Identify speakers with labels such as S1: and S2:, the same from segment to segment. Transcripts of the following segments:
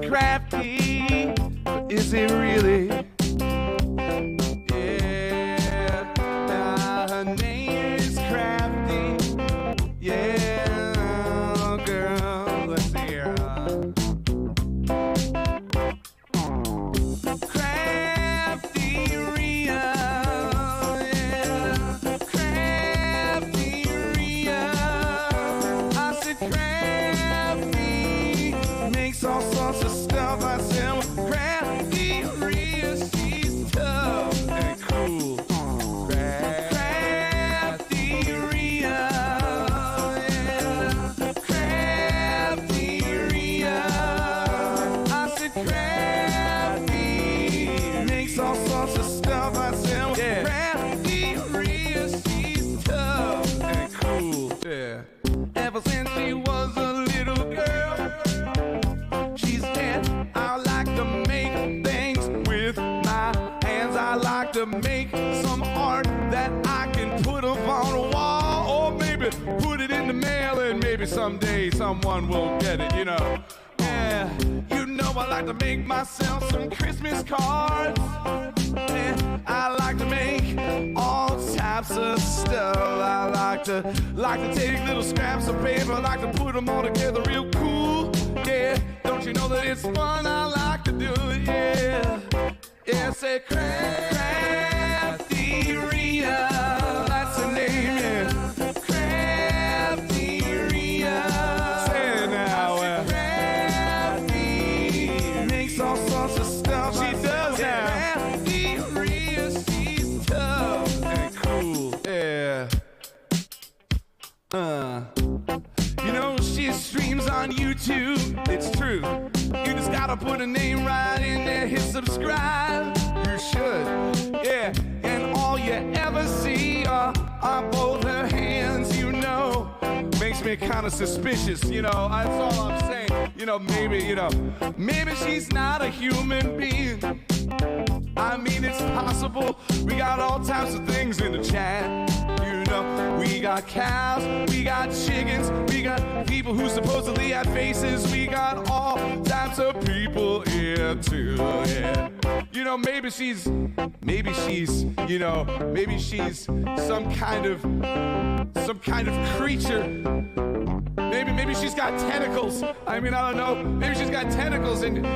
S1: crafty, but is it really? Yeah, her name is Crafty. Yeah, girl, let's see here. CraftyRia, yeah, CraftyRia. I said crafty, makes all sorts of stuff. I said, well, CraftyRia, she's tough and cool. CraftyRia, yeah, CraftyRia. I said crafty, makes all sorts of stuff. I said, well, CraftyRia, she's tough and cool. Yeah. Ever since she was a little girl, she said, I like to make things with my hands. I like to make some art that I can put up on a wall, or maybe put it in the mail, and maybe someday someone will get it, you know. Yeah, you know I like to make myself some Christmas cards. Yeah, I like to make all types of stuff. I like to take little scraps of paper, I like to put them all together real cool. Yeah, don't you know that it's fun? I like to do it, yeah. Yeah, say CraftyRia, that's the name, yeah. CraftyRia, say it now, Crafty makes all sorts of stuff. She does now. CraftyRia, she's tough and cool, yeah. You know, she streams on YouTube, it's true. You just gotta put a name right in there, hit subscribe. You should, yeah. And all you ever see are both her hands, you know. Makes me kind of suspicious, you know. That's all I'm saying. You know, maybe she's not a human being. I mean, it's possible. We got all types of things in the chat. You know, we got cows, we got chickens, we got people who supposedly have faces. We got all types of people here too, yeah. You know, maybe she's, you know, maybe she's some kind of creature. Maybe she's got tentacles. I mean, I don't know. Maybe she's got tentacles and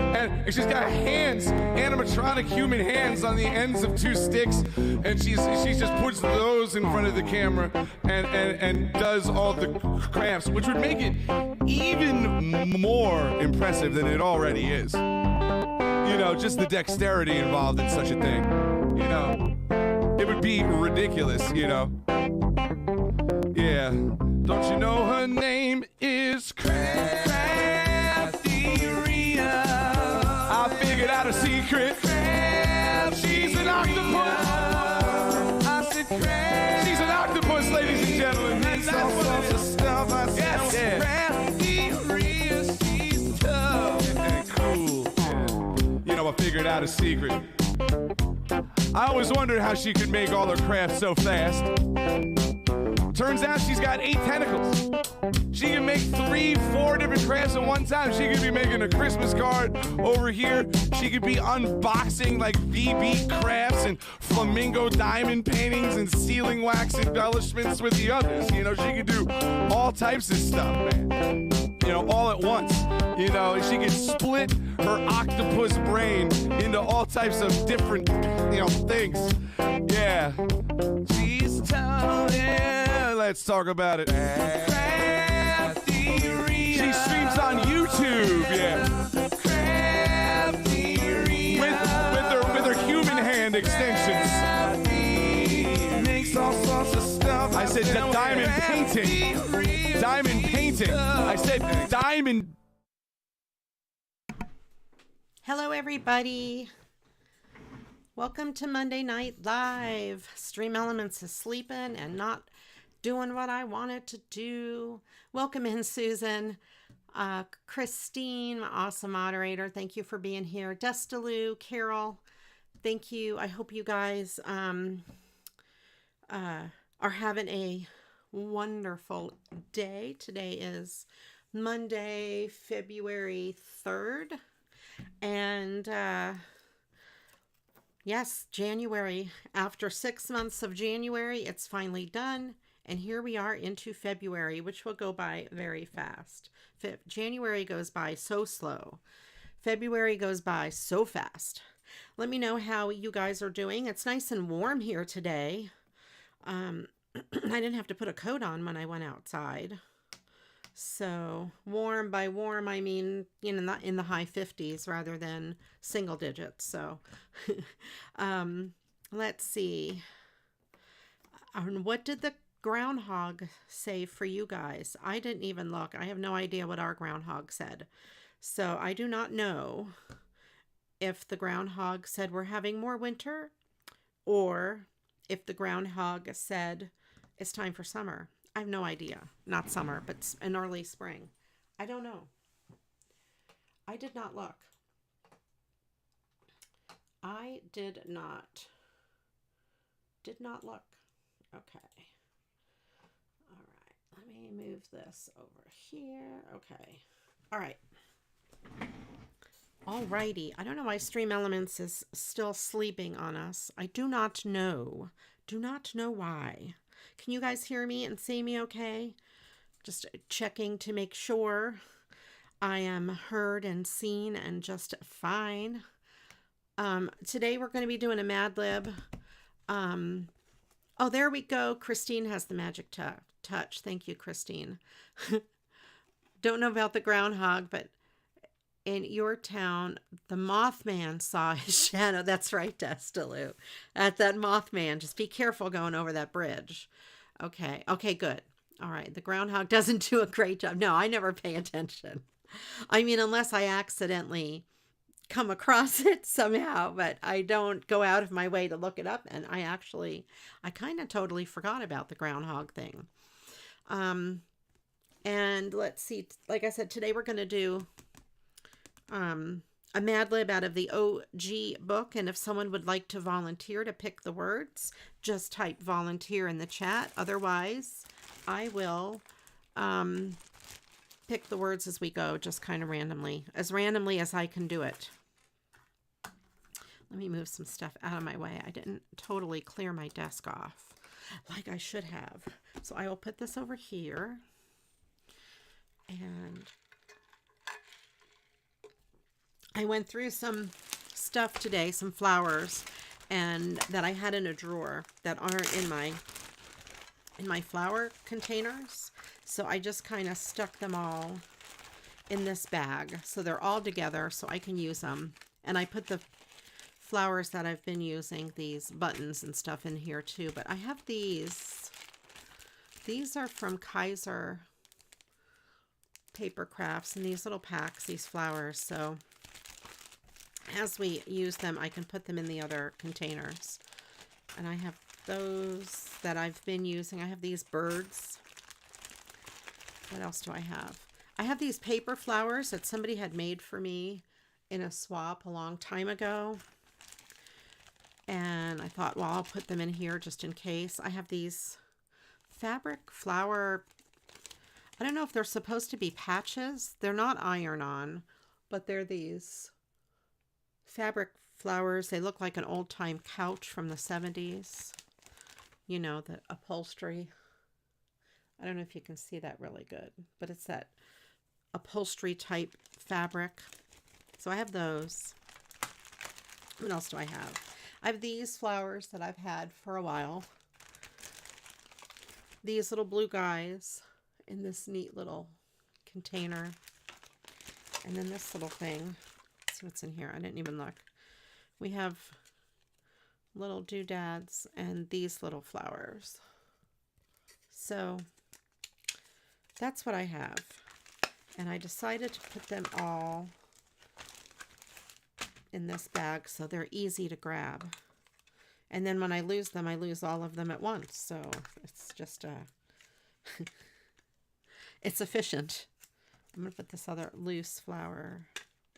S1: she's got hands, animatronic human hands on the ends of two sticks, and she just puts those in front of the camera and does all the crafts, which would make it even more impressive than it already is. You know, just the dexterity involved in such a thing. You know, it would be ridiculous, you know. Yeah. Don't you know her name is CraftyRia? I figured out a secret. She's an octopus. I said she's an octopus, ladies and gentlemen. That's all the stuff I said. Yes, CraftyRia, she's tough and cool. You know, I figured out a secret. I always wondered how she could make all her crafts so fast. Turns out she's got 8 tentacles. She can make 3, 4 different crafts at one time. She could be making a Christmas card over here. She could be unboxing like VB crafts and flamingo diamond paintings and sealing wax embellishments with the others. You know, she could do all types of stuff, man. You know, all at once. You know, she could split her octopus brain into all types of different, you know, things. Yeah. She's tough, yeah. Let's talk about it. CraftyRia. She streams on YouTube, yeah. CraftyRia. With her human hand extensions. Makes all sorts of stuff. I said diamond painting. Diamond painting. I said diamond.
S2: Hello, everybody. Welcome to Monday Night Live. Stream Elements is sleeping and not doing what I wanted to do. Welcome in, Susan. Christine, my awesome moderator. Thank you for being here. Destaloo, Carol, thank you. I hope you guys are having a wonderful day. Today is Monday, February 3rd. And yes, January. After 6 months of January, it's finally done. And here we are into February, which will go by very fast. January goes by so slow. February goes by so fast. Let me know how you guys are doing. It's nice and warm here today. I didn't have to put a coat on when I went outside. So warm, by warm, I mean, you know, not in the high 50s rather than single digits. So let's see. What did the groundhog say for you guys? I didn't even look. I have no idea what our groundhog said. So I do not know if the groundhog said we're having more winter, or if the groundhog said it's time for summer. I have no idea. Not summer, but an early spring. I don't know. I did not look. I did not look. Okay. All right. Let me move this over here. Okay. All right. Alrighty. I don't know why Stream Elements is still sleeping on us. I do not know. Do not know why. Can you guys hear me and see me okay? Just checking to make sure I am heard and seen and just fine. Today we're going to be doing a Mad Lib. Oh, there we go. Christine has the magic touch. Thank you, Christine. Don't know about the groundhog, but in your town, the Mothman saw his shadow. That's right, Destilu. At that Mothman. Just be careful going over that bridge. Okay. Okay, good. All right. The groundhog doesn't do a great job. No, I never pay attention. I mean, unless I accidentally come across it somehow, but I don't go out of my way to look it up. And I kind of totally forgot about the groundhog thing. And let's see. Like I said, today we're going to do a Mad Lib out of the OG book, and if someone would like to volunteer to pick the words, just type volunteer in the chat. Otherwise, I will pick the words as we go, just kind of randomly as I can do it. Let me move some stuff out of my way. I didn't totally clear my desk off like I should have. So I will put this over here, and I went through some stuff today, some flowers, and that I had in a drawer that aren't in my flower containers. So I just kind of stuck them all in this bag. So they're all together so I can use them. And I put the flowers that I've been using, these buttons and stuff, in here too. But I have these. These are from Kaiser Paper Crafts, and these little packs, these flowers. So as we use them, I can put them in the other containers. And I have those that I've been using. I have these birds. What else do I have? I have these paper flowers that somebody had made for me in a swap a long time ago. And I thought, well, I'll put them in here just in case. I have these fabric flower. I don't know if they're supposed to be patches. They're not iron-on, but they're these fabric flowers. They look like an old-time couch from the 70s. You know, the upholstery. I don't know if you can see that really good, but it's that upholstery type fabric. So I have those. What else do I have? I have these flowers that I've had for a while. These little blue guys in this neat little container. And then this little thing. Let's see what's in here. I didn't even look. We have little doodads and these little flowers. So that's what I have. And I decided to put them all in this bag so they're easy to grab. And then when I lose them, I lose all of them at once. So it's just it's efficient. I'm going to put this other loose flower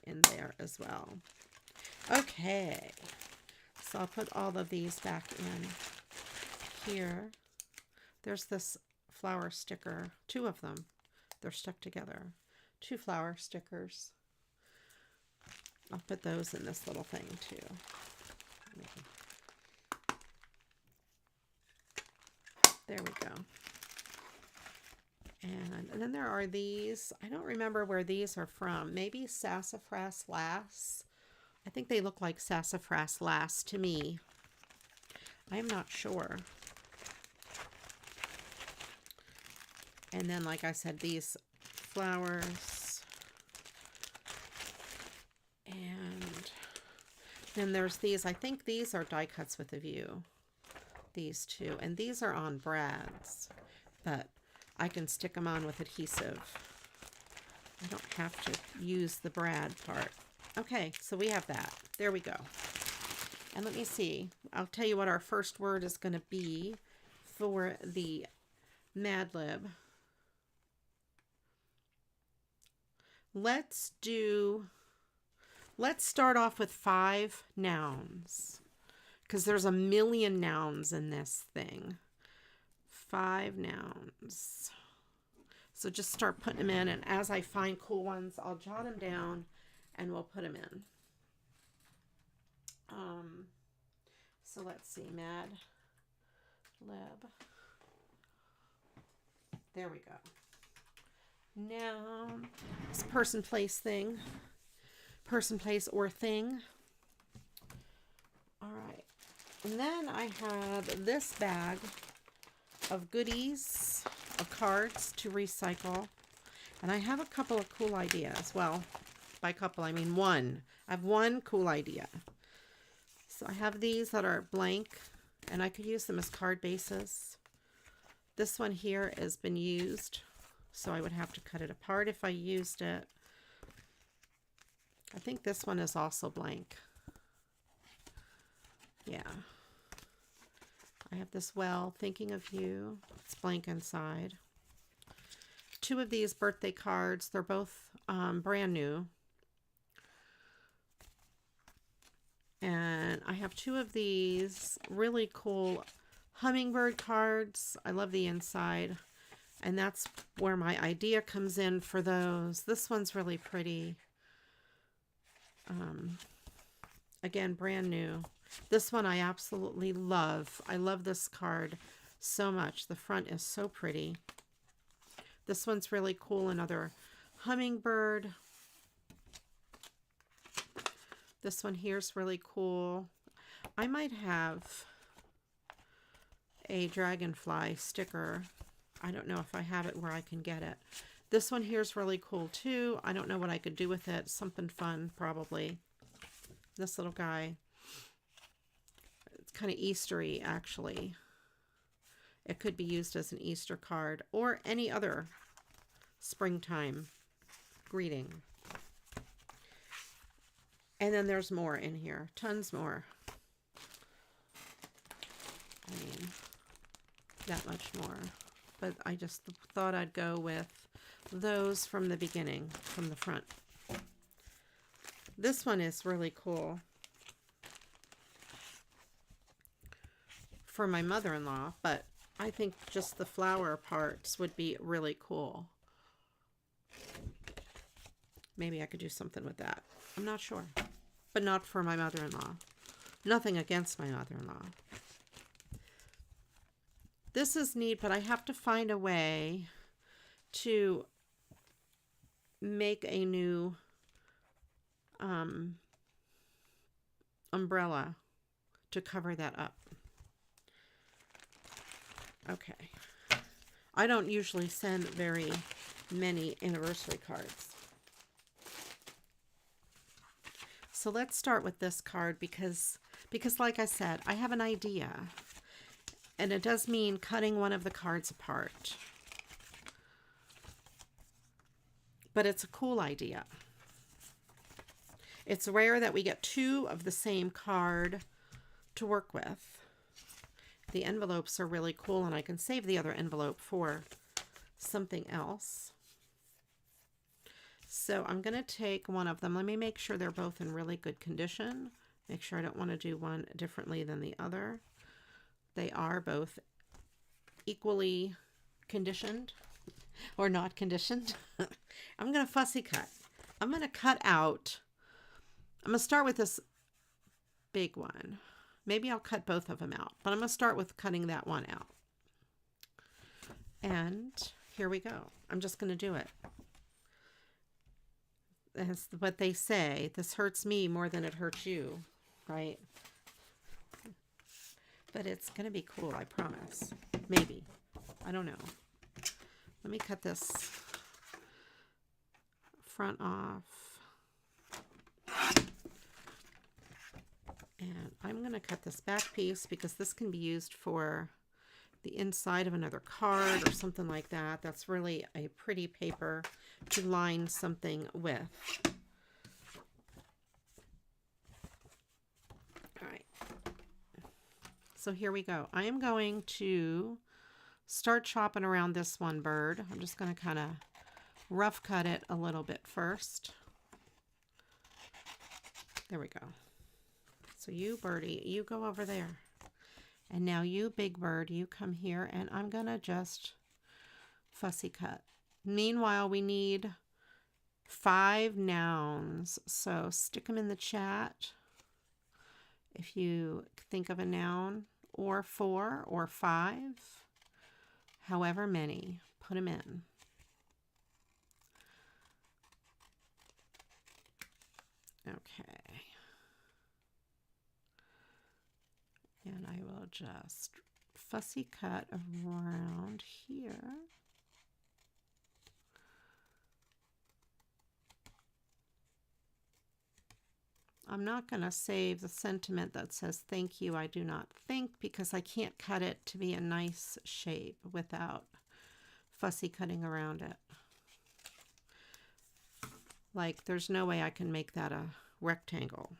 S2: in there as well. Okay. So I'll put all of these back in here. There's this flower sticker. 2 of them. They're stuck together. 2 flower stickers. I'll put those in this little thing too. There we go. And then there are these. I don't remember where these are from. Maybe Sassafras Lass. I think they look like Sassafras Lass to me. I am not sure. And then, like I said, these flowers. And then there's these. I think these are die cuts with a view. These two. And these are on brads. But I can stick them on with adhesive. I don't have to use the brad part. Okay, so we have that. There we go. And let me see. I'll tell you what our first word is going to be for the Mad Lib. Let's start off with 5 nouns, because there's a million nouns in this thing. 5 nouns. So just start putting them in, and as I find cool ones, I'll jot them down and we'll put them in. So let's see, Mad Lib. There we go. Now, it's person, place, thing. Person, place, or thing. All right. And then I have this bag of goodies, of cards to recycle. And I have a couple of cool ideas. Well, by couple, I mean one. I have one cool idea. So I have these that are blank, and I could use them as card bases. This one here has been used, so I would have to cut it apart if I used it. I think this one is also blank. Yeah. I have this Well, Thinking of You. It's blank inside. 2 of these birthday cards. They're both brand new. And I have 2 of these really cool hummingbird cards. I love the inside. And that's where my idea comes in for those. This one's really pretty. Again, brand new. This one I absolutely love. I love this card so much. The front is so pretty. This one's really cool. Another hummingbird. This one here is really cool. I might have a dragonfly sticker. I don't know if I have it where I can get it. This one here is really cool too. I don't know what I could do with it. Something fun, probably. This little guy. It's kind of Eastery, actually. It could be used as an Easter card or any other springtime greeting. And then there's more in here. Tons more. I mean, that much more. But I just thought I'd go with those from the beginning, from the front. This one is really cool. For my mother-in-law, but I think just the flower parts would be really cool. Maybe I could do something with that. I'm not sure. But not for my mother-in-law. Nothing against my mother-in-law. This is neat, but I have to find a way to make a new umbrella to cover that up. Okay. I don't usually send very many anniversary cards. So let's start with this card because like I said, I have an idea. And it does mean cutting one of the cards apart. But it's a cool idea. It's rare that we get 2 of the same card to work with. The envelopes are really cool, and I can save the other envelope for something else. So I'm going to take one of them. Let me make sure they're both in really good condition. Make sure I don't want to do one differently than the other. They are both equally conditioned or not conditioned. I'm going to fussy cut. I'm going to cut out I'm going to start with this big one. Maybe I'll cut both of them out, but I'm going to start with cutting that one out. And here we go. I'm just going to do it. That's what they say. This hurts me more than it hurts you, right? But it's going to be cool, I promise. Maybe. I don't know. Let me cut this front off. And I'm going to cut this back piece because this can be used for the inside of another card or something like that. That's really a pretty paper to line something with. All right. So here we go. I am going to start chopping around this one bird. I'm just going to kind of rough cut it a little bit first. There we go. So you, birdie, you go over there. And now you, big bird, you come here, and I'm going to just fussy cut. Meanwhile, we need 5 nouns. So stick them in the chat if you think of a noun, or 4 or 5, however many, put them in. Okay. And I will just fussy cut around here. I'm not going to save the sentiment that says thank you, I do not think, because I can't cut it to be a nice shape without fussy cutting around it. Like, there's no way I can make that a rectangle.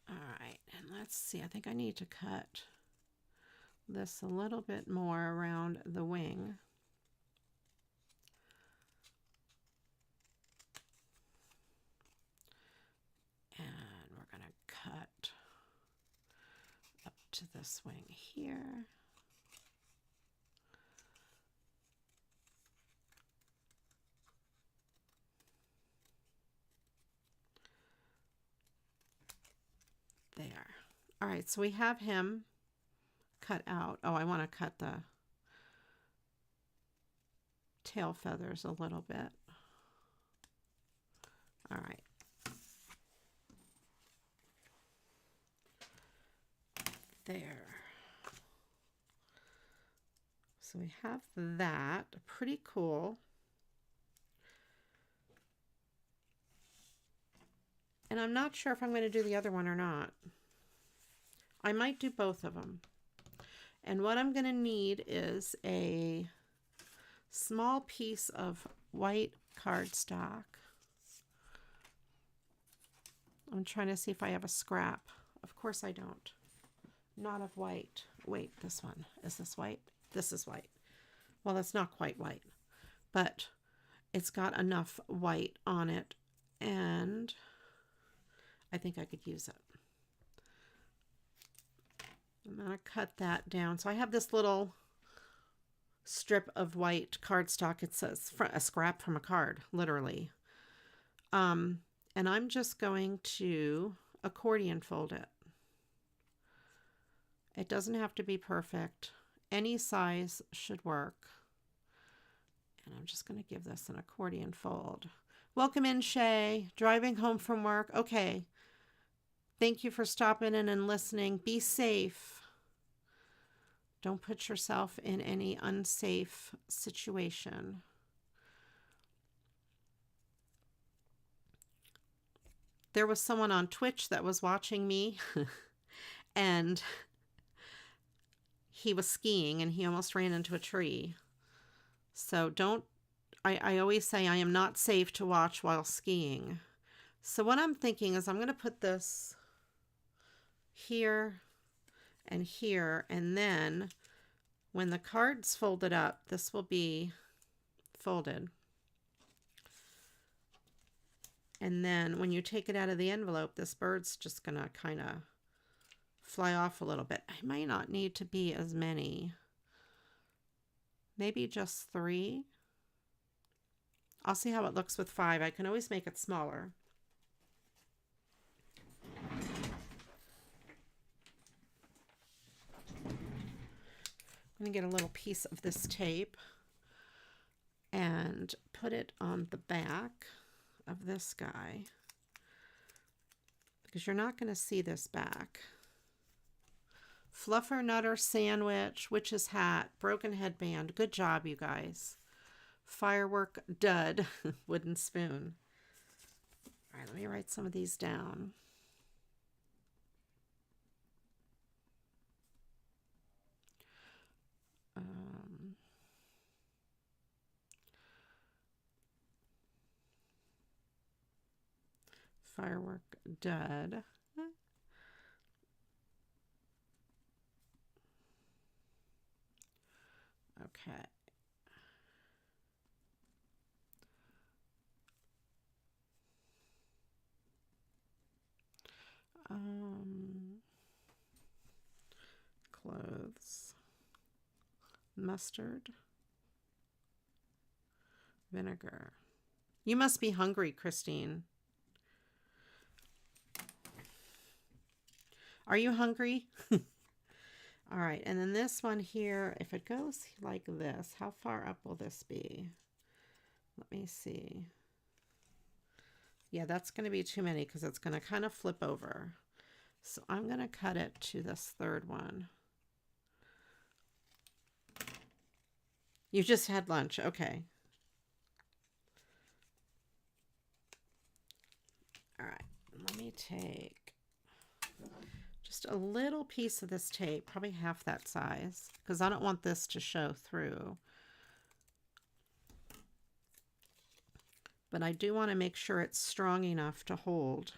S2: All right, and let's see. I think I need to cut this a little bit more around the wing. And we're going to cut up to this wing here. There. All right, so we have him cut out. Oh, I want to cut the tail feathers a little bit. All right. There. So we have that. Pretty cool. And I'm not sure if I'm going to do the other one or not. I might do both of them. And what I'm going to need is a small piece of white cardstock. I'm trying to see if I have a scrap. Of course I don't. Not of white. Wait, this one. Is this white? This is white. Well, it's not quite white, but it's got enough white on it, and I think I could use it. I'm going to cut that down. So I have this little strip of white cardstock. It says a scrap from a card, literally. And I'm just going to accordion fold it. It doesn't have to be perfect. Any size should work. And I'm just going to give this an accordion fold. Welcome in, Shay. Driving home from work. Okay. Thank you for stopping in and listening. Be safe. Don't put yourself in any unsafe situation. There was someone on Twitch that was watching me and he was skiing and he almost ran into a tree. So I always say I am not safe to watch while skiing. So what I'm thinking is I'm going to put this here and here, and then when the card's folded up, this will be folded. And then when you take it out of the envelope, this bird's just going to kind of fly off a little bit. I might not need to be as many. Maybe just 3. I'll see how it looks with 5. I can always make it smaller. I'm going to get a little piece of this tape and put it on the back of this guy, because you're not going to see this back. Fluffer Nutter Sandwich, Witch's Hat, Broken Headband. Good job, you guys. Firework Dud, Wooden Spoon. All right, let me write some of these down. Firework Dud. Okay. Clothes. Mustard. Vinegar. You must be hungry, Christine. Are you hungry? All right, and then this one here, if it goes like this, how far up will this be? Let me see. Yeah, that's going to be too many because it's going to kind of flip over. So I'm going to cut it to this third one. You just had lunch. Okay. All right, let me take just a little piece of this tape, probably half that size, because I don't want this to show through. But I do want to make sure it's strong enough to hold.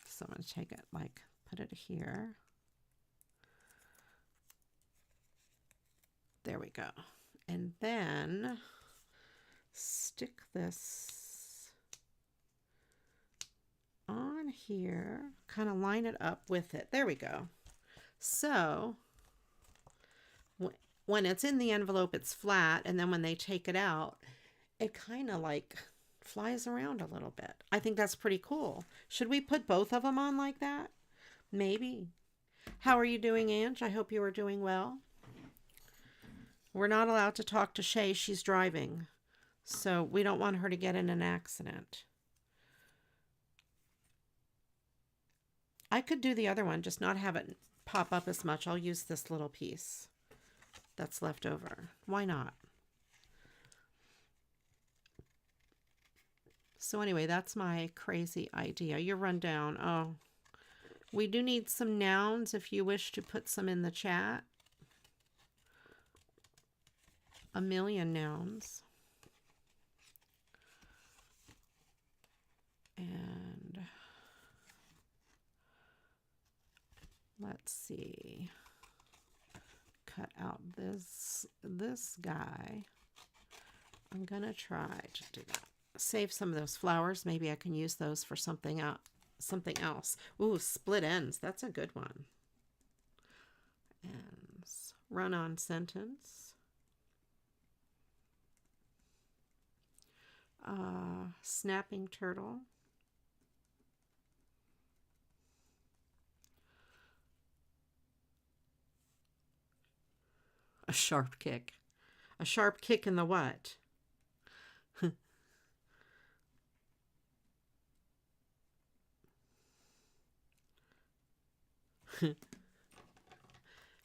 S2: So I'm going to take it, like, put it here. There we go. And then stick this on here, kind of line it up with it. There we go. So when it's in the envelope, it's flat, and then when they take it out, it kind of like flies around a little bit. I think that's pretty cool. Should we put both of them on like that? Maybe. How are you doing, Ange? I hope you are doing well. We're not allowed to talk to Shay. She's driving, so we don't want her to get in an accident. I could do the other one, just not have it pop up as much. I'll use this little piece that's left over. Why not? So anyway, that's my crazy idea. Your rundown. Oh, we do need some nouns if you wish to put some in the chat. A million nouns. And let's see. Cut out this guy. I'm gonna try to do that. Save some of those flowers. Maybe I can use those for something else. Ooh, split ends. That's a good one. And run-on sentence. Snapping turtle. A sharp kick. A sharp kick in the what?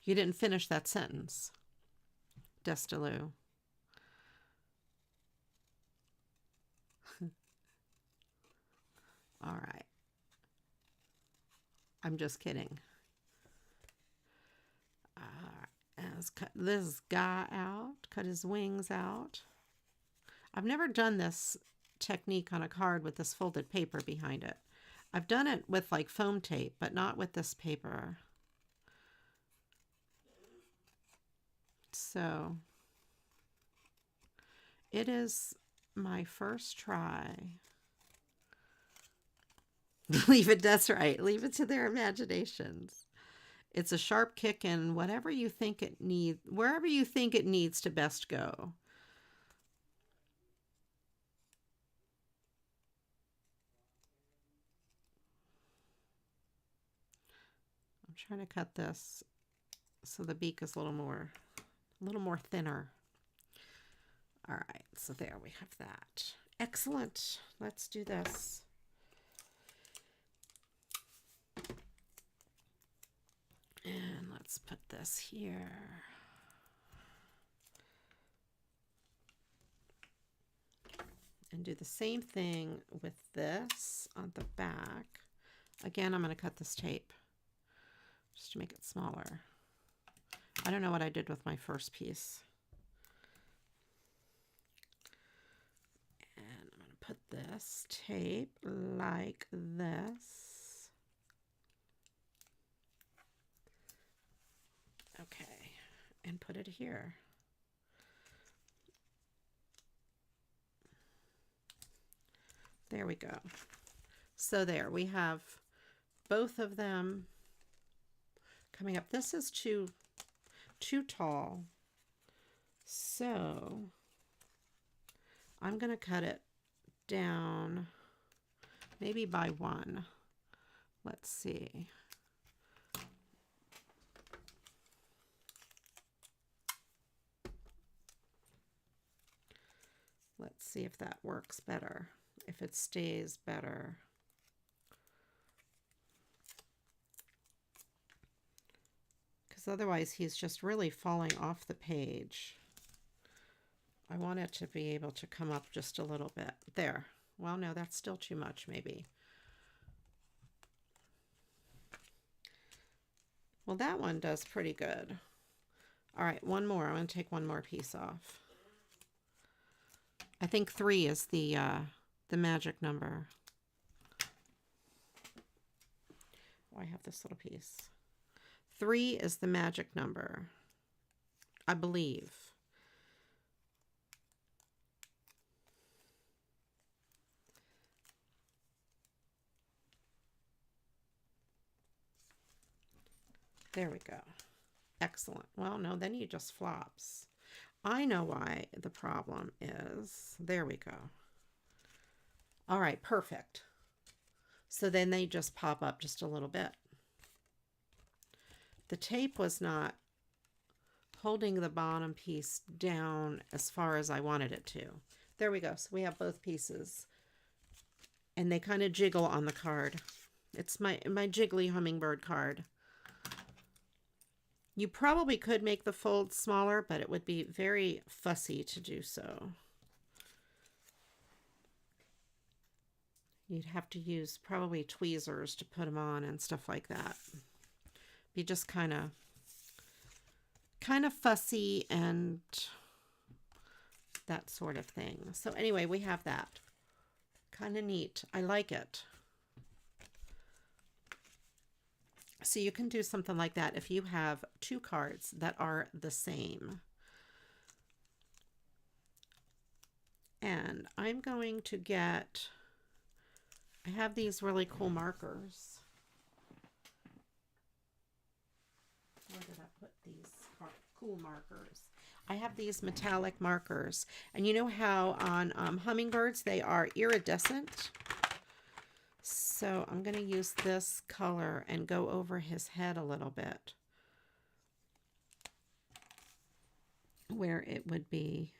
S2: You didn't finish that sentence. Destaloo. All right. I'm just kidding. Let's cut this guy out, cut his wings out. I've never done this technique on a card with this folded paper behind it. I've done it with like foam tape, but not with this paper. So it is my first try. Leave it, that's right. Leave it to their imaginations. It's a sharp kick in whatever you think it needs, wherever you think it needs to best go. trying to cut this so the beak is a little more thinner. All right, so there we have that. Excellent. Let's do this. And let's put this here. And do the same thing with this on the back. Again, I'm going to cut this tape just to make it smaller. I don't know what I did with my first piece. And I'm going to put this tape like this. Okay, and put it here. There we go. So there we have both of them coming up. This is too tall. So I'm going to cut it down maybe by 1. Let's see. Let's see if that works better. If it stays better. Because otherwise he's just really falling off the page. I want it to be able to come up just a little bit. There. Well, no, that's still too much maybe. Well, that one does pretty good. All right, one more. I'm going to take one more piece off. I think 3 is the magic number. Oh, I have this little piece. 3 is the magic number, I believe. There we go. Excellent. Well, no, then he just flops. I know why the problem is. There we go. All right, perfect. So then they just pop up just a little bit. The tape was not holding the bottom piece down as far as I wanted it to. There we go. So we have both pieces. And they kind of jiggle on the card. It's my jiggly hummingbird card. You probably could make the fold smaller, but it would be very fussy to do so. You'd have to use probably tweezers to put them on and stuff like that. Be just kind of fussy and that sort of thing. So anyway, we have that. Kind of neat. I like it. So you can do something like that if you have 2 cards that are the same. And I'm going to get, I have these really cool markers. Where did I put these cool markers? I have these metallic markers. And you know how on hummingbirds they are iridescent? So I'm going to use this color and go over his head a little bit where it would be,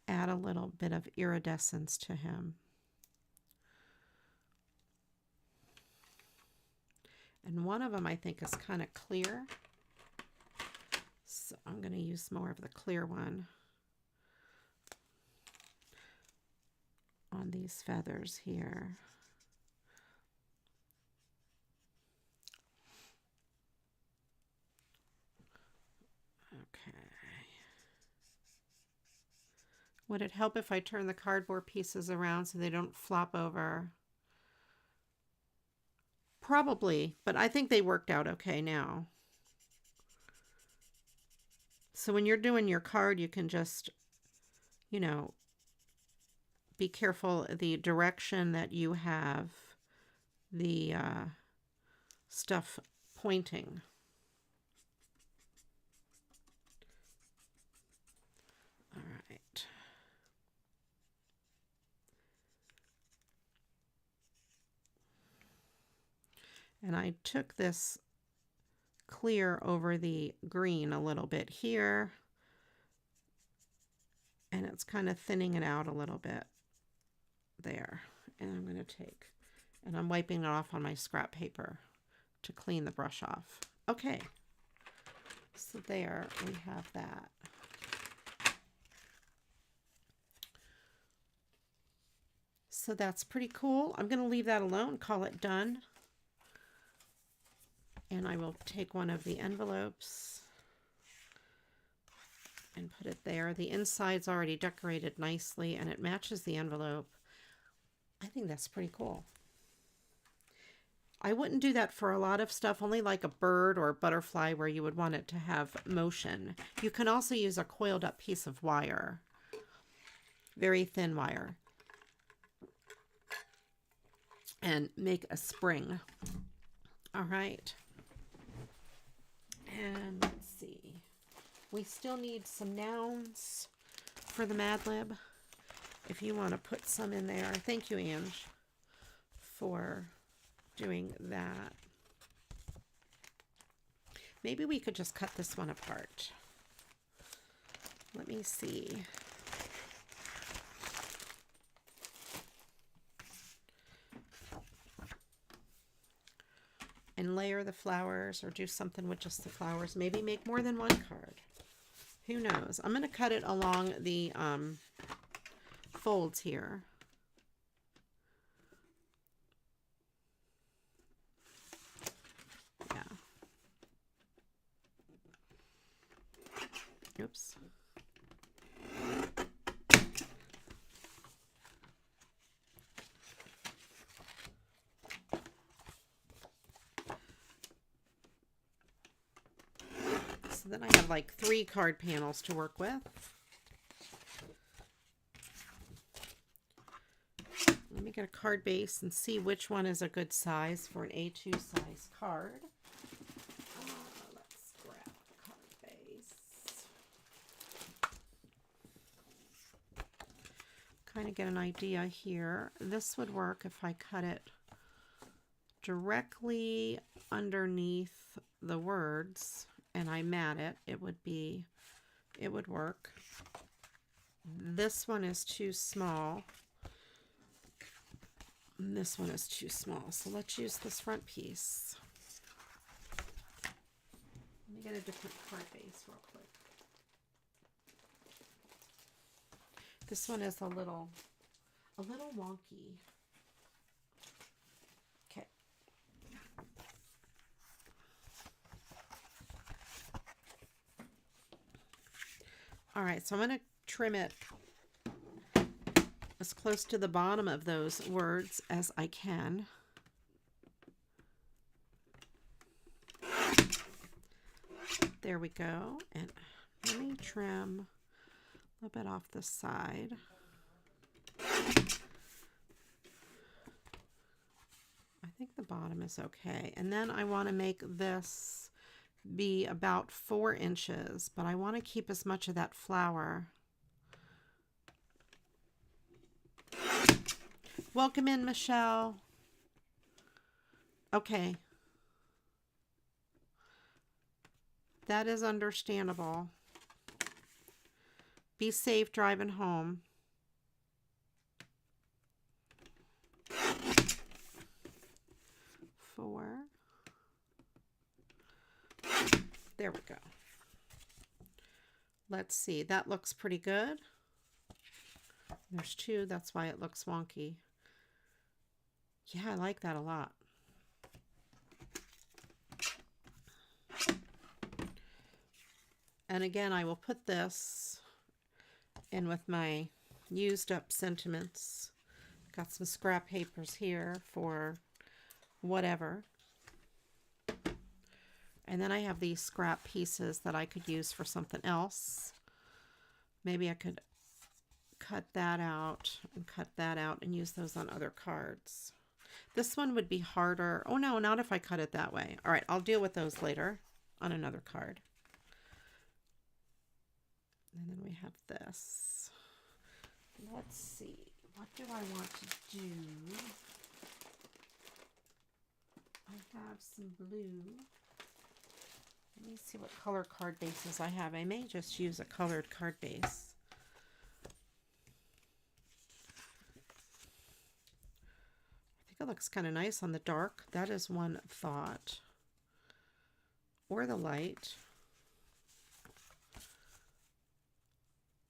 S2: add a little bit of iridescence to him. And one of them I think is kind of clear. So I'm going to use more of the clear one on these feathers here. Okay. Would it help if I turn the cardboard pieces around so they don't flop over? Probably, but I think they worked out okay now. So when you're doing your card, you can just, you know, be careful the direction that you have the stuff pointing. All right. And I took this clear over the green a little bit here. And it's kind of thinning it out a little bit there. And I'm going to take, and I'm wiping it off on my scrap paper to clean the brush off. Okay. So there we have that. So that's pretty cool. I'm going to leave that alone, call it done. And I will take one of the envelopes and put it there. The inside's already decorated nicely and it matches the envelope. I think that's pretty cool. I wouldn't do that for a lot of stuff, only like a bird or a butterfly where you would want it to have motion. You can also use a coiled up piece of wire, very thin wire, and make a spring. All right. And let's see. We still need some nouns for the Mad Lib. If you want to put some in there. Thank you, Ange, for doing that. Maybe we could just cut this one apart. Let me see. And layer the flowers or do something with just the flowers. Maybe make more than one card. Who knows? I'm going to cut it along the folds here. Oops. So then I have like 3 card panels to work with. Let me get a card base and see which one is a good size for an A2 size card. Let's grab a card base. Kind of get an idea here. This would work if I cut it directly underneath the words and I mat it. It would work. This one is too small. And this one is too small. So let's use this front piece. Let me get a different card base real quick. This one is a little wonky. Okay. All right, so I'm going to trim it as close to the bottom of those words as I can. There we go. And let me trim a little bit off the side. I think the bottom is okay. And then I want to make this be about 4 inches, but I want to keep as much of that flower. Welcome in, Michelle. Okay. That is understandable. Be safe driving home. Four. There we go. Let's see. That looks pretty good. There's 2. That's why it looks wonky. Yeah, I like that a lot. And again, I will put this in with my used up sentiments. Got some scrap papers here for whatever. And then I have these scrap pieces that I could use for something else. Maybe I could cut that out and cut that out and use those on other cards. This one would be harder. Oh no, not if I cut it that way. All right, I'll deal with those later on another card. And then we have this. Let's see. What do I want to do? I have some blue. Let me see what color card bases I have. I may just use a colored card base. I think it looks kind of nice on the dark. That is one thought. Or the light.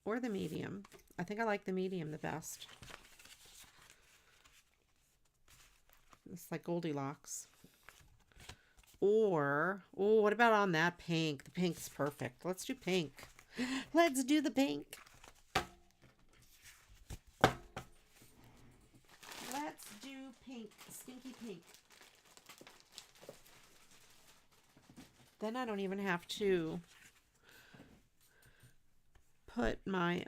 S2: Or the medium. I think I like the medium the best. It's like Goldilocks. Or, oh, what about on that pink? The pink's perfect. Let's do pink. Let's do the pink. Let's do pink. Stinky pink. Then I don't even have to put my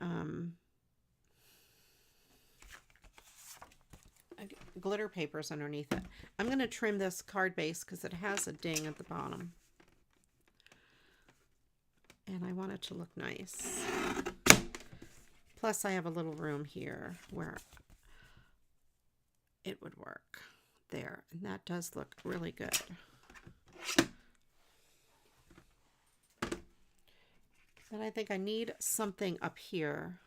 S2: glitter papers underneath it. I'm going to trim this card base because it has a ding at the bottom. And I want it to look nice. Plus I have a little room here where it would work. There. And that does look really good. Then I think I need something up here.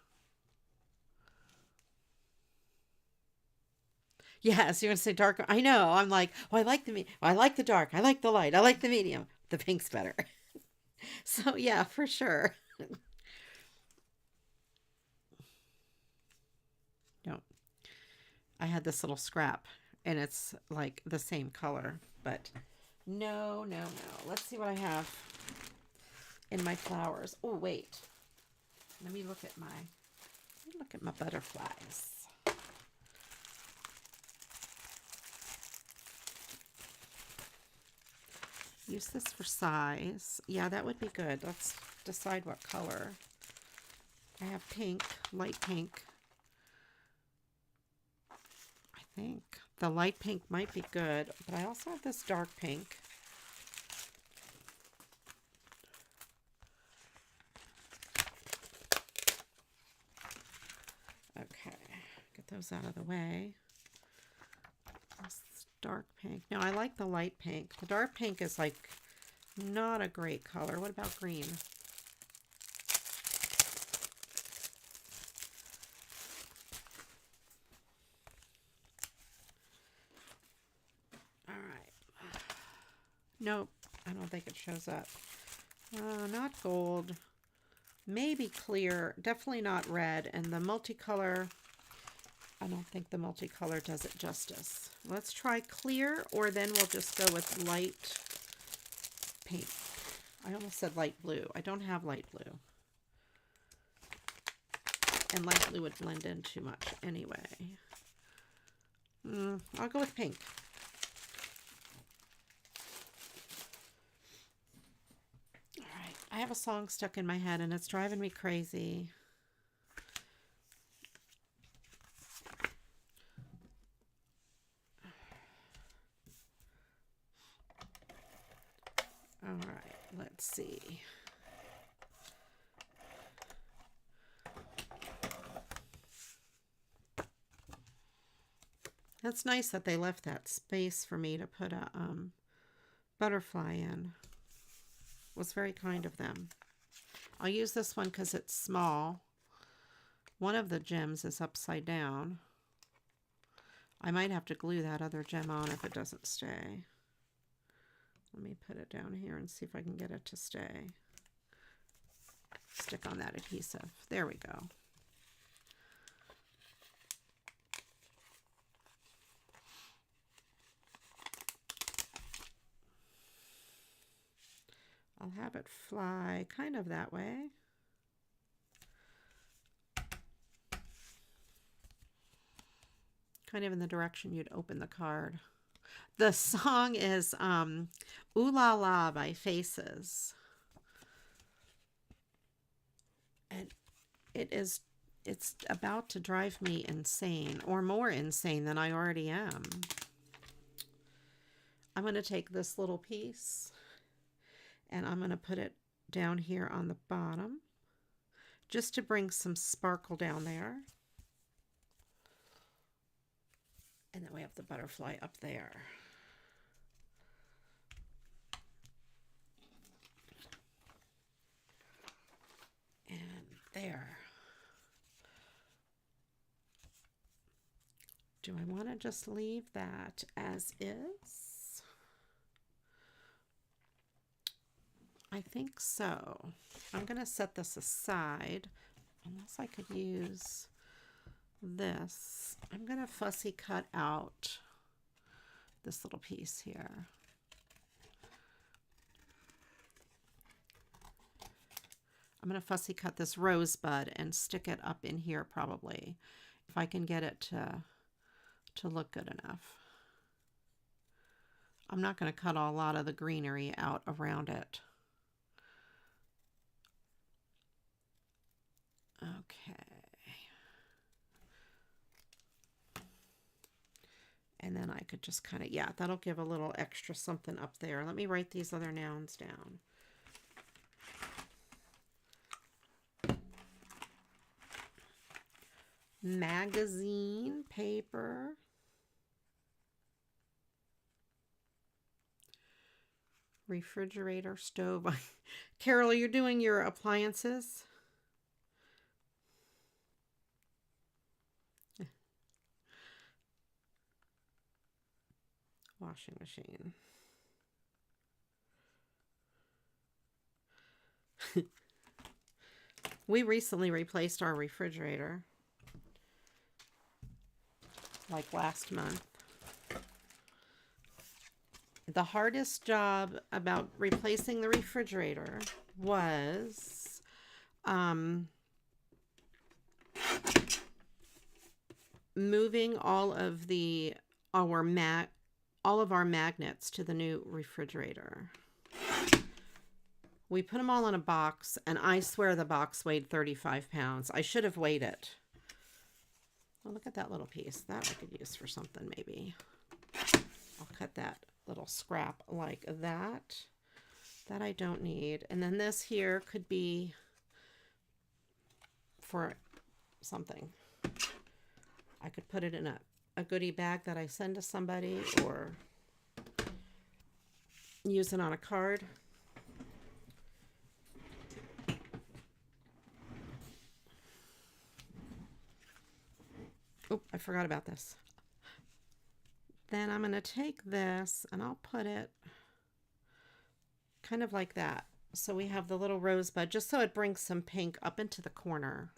S2: Yes, you're going to say dark. I know. I'm like, oh, I like the dark. I like the light. I like the medium. The pink's better. So yeah, for sure. No. I had this little scrap and it's like the same color, but no. Let's see what I have in my flowers. Oh, wait. Let me look at my butterflies. Use this for size. Yeah, that would be good. Let's decide what color. I have pink, light pink. I think the light pink might be good, but I also have this dark pink. Okay, get those out of the way. This dark pink. No, I like the light pink. The dark pink is like not a great color. What about green? All right. Nope, I don't think it shows up. Not gold. Maybe clear. Definitely not red. And the multicolor, I don't think the multicolor does it justice. Let's try clear, or then we'll just go with light pink. I almost said light blue. I don't have light blue. And light blue would blend in too much anyway. I'll go with pink. All right. I have a song stuck in my head and it's driving me crazy. All right, let's see. That's nice that they left that space for me to put a butterfly in. It was very kind of them. I'll use this one because it's small. One of the gems is upside down. I might have to glue that other gem on if it doesn't stay. Let me put it down here and see if I can get it to stay. Stick on that adhesive. There we go. I'll have it fly kind of that way. Kind of in the direction you'd open the card. The song is Ooh La La by Faces. And it's about to drive me insane, or more insane than I already am. I'm going to take this little piece and I'm going to put it down here on the bottom just to bring some sparkle down there. And then we have the butterfly up there. just leave that as is. I think so. I'm going to set this aside unless I could use this. I'm going to fussy cut out this little piece here. I'm going to fussy cut this rosebud and stick it up in here probably, if I can get it to look good enough. I'm not going to cut a lot of the greenery out around it. Okay. And then I could just kind of, yeah, that'll give a little extra something up there. Let me write these other nouns down. Magazine, paper. Refrigerator, stove. Carol, you're doing your appliances? Washing machine. We recently replaced our refrigerator, like last month. The hardest job about replacing the refrigerator was moving all of our magnets to the new refrigerator. We put them all in a box, and I swear the box weighed 35 pounds. I should have weighed it. Oh, look at that little piece. That I could use for something maybe. I'll cut that little scrap like that. That I don't need. And then this here could be for something. I could put it in a goodie bag that I send to somebody, or use it on a card. Oh, I forgot about this. Then I'm going to take this and I'll put it kind of like that. So we have the little rosebud, just so it brings some pink up into the corner.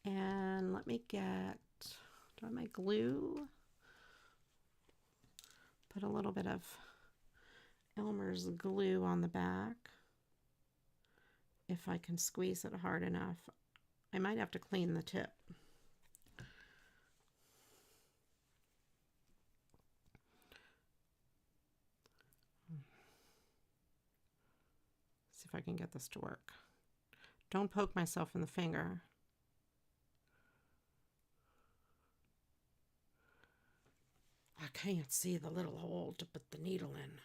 S2: And let me get, do I have my glue? Put a little bit of Elmer's glue on the back. If I can squeeze it hard enough. I might have to clean the tip. See if I can get this to work. Don't poke myself in the finger. I can't see the little hole to put the needle in.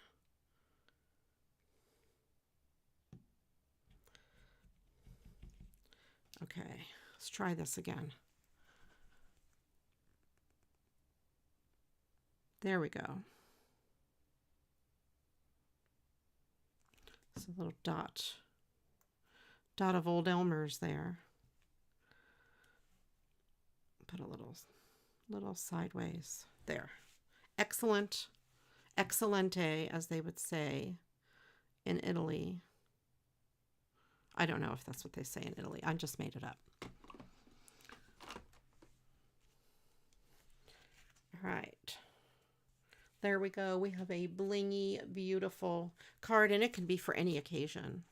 S2: Okay, let's try this again. There we go. It's a little dot of old Elmer's there. Put a little sideways there. Excellent, excellente, as they would say in Italy. I don't know if that's what they say in Italy. I just made it up. All right. There we go. We have a blingy, beautiful card, and it can be for any occasion.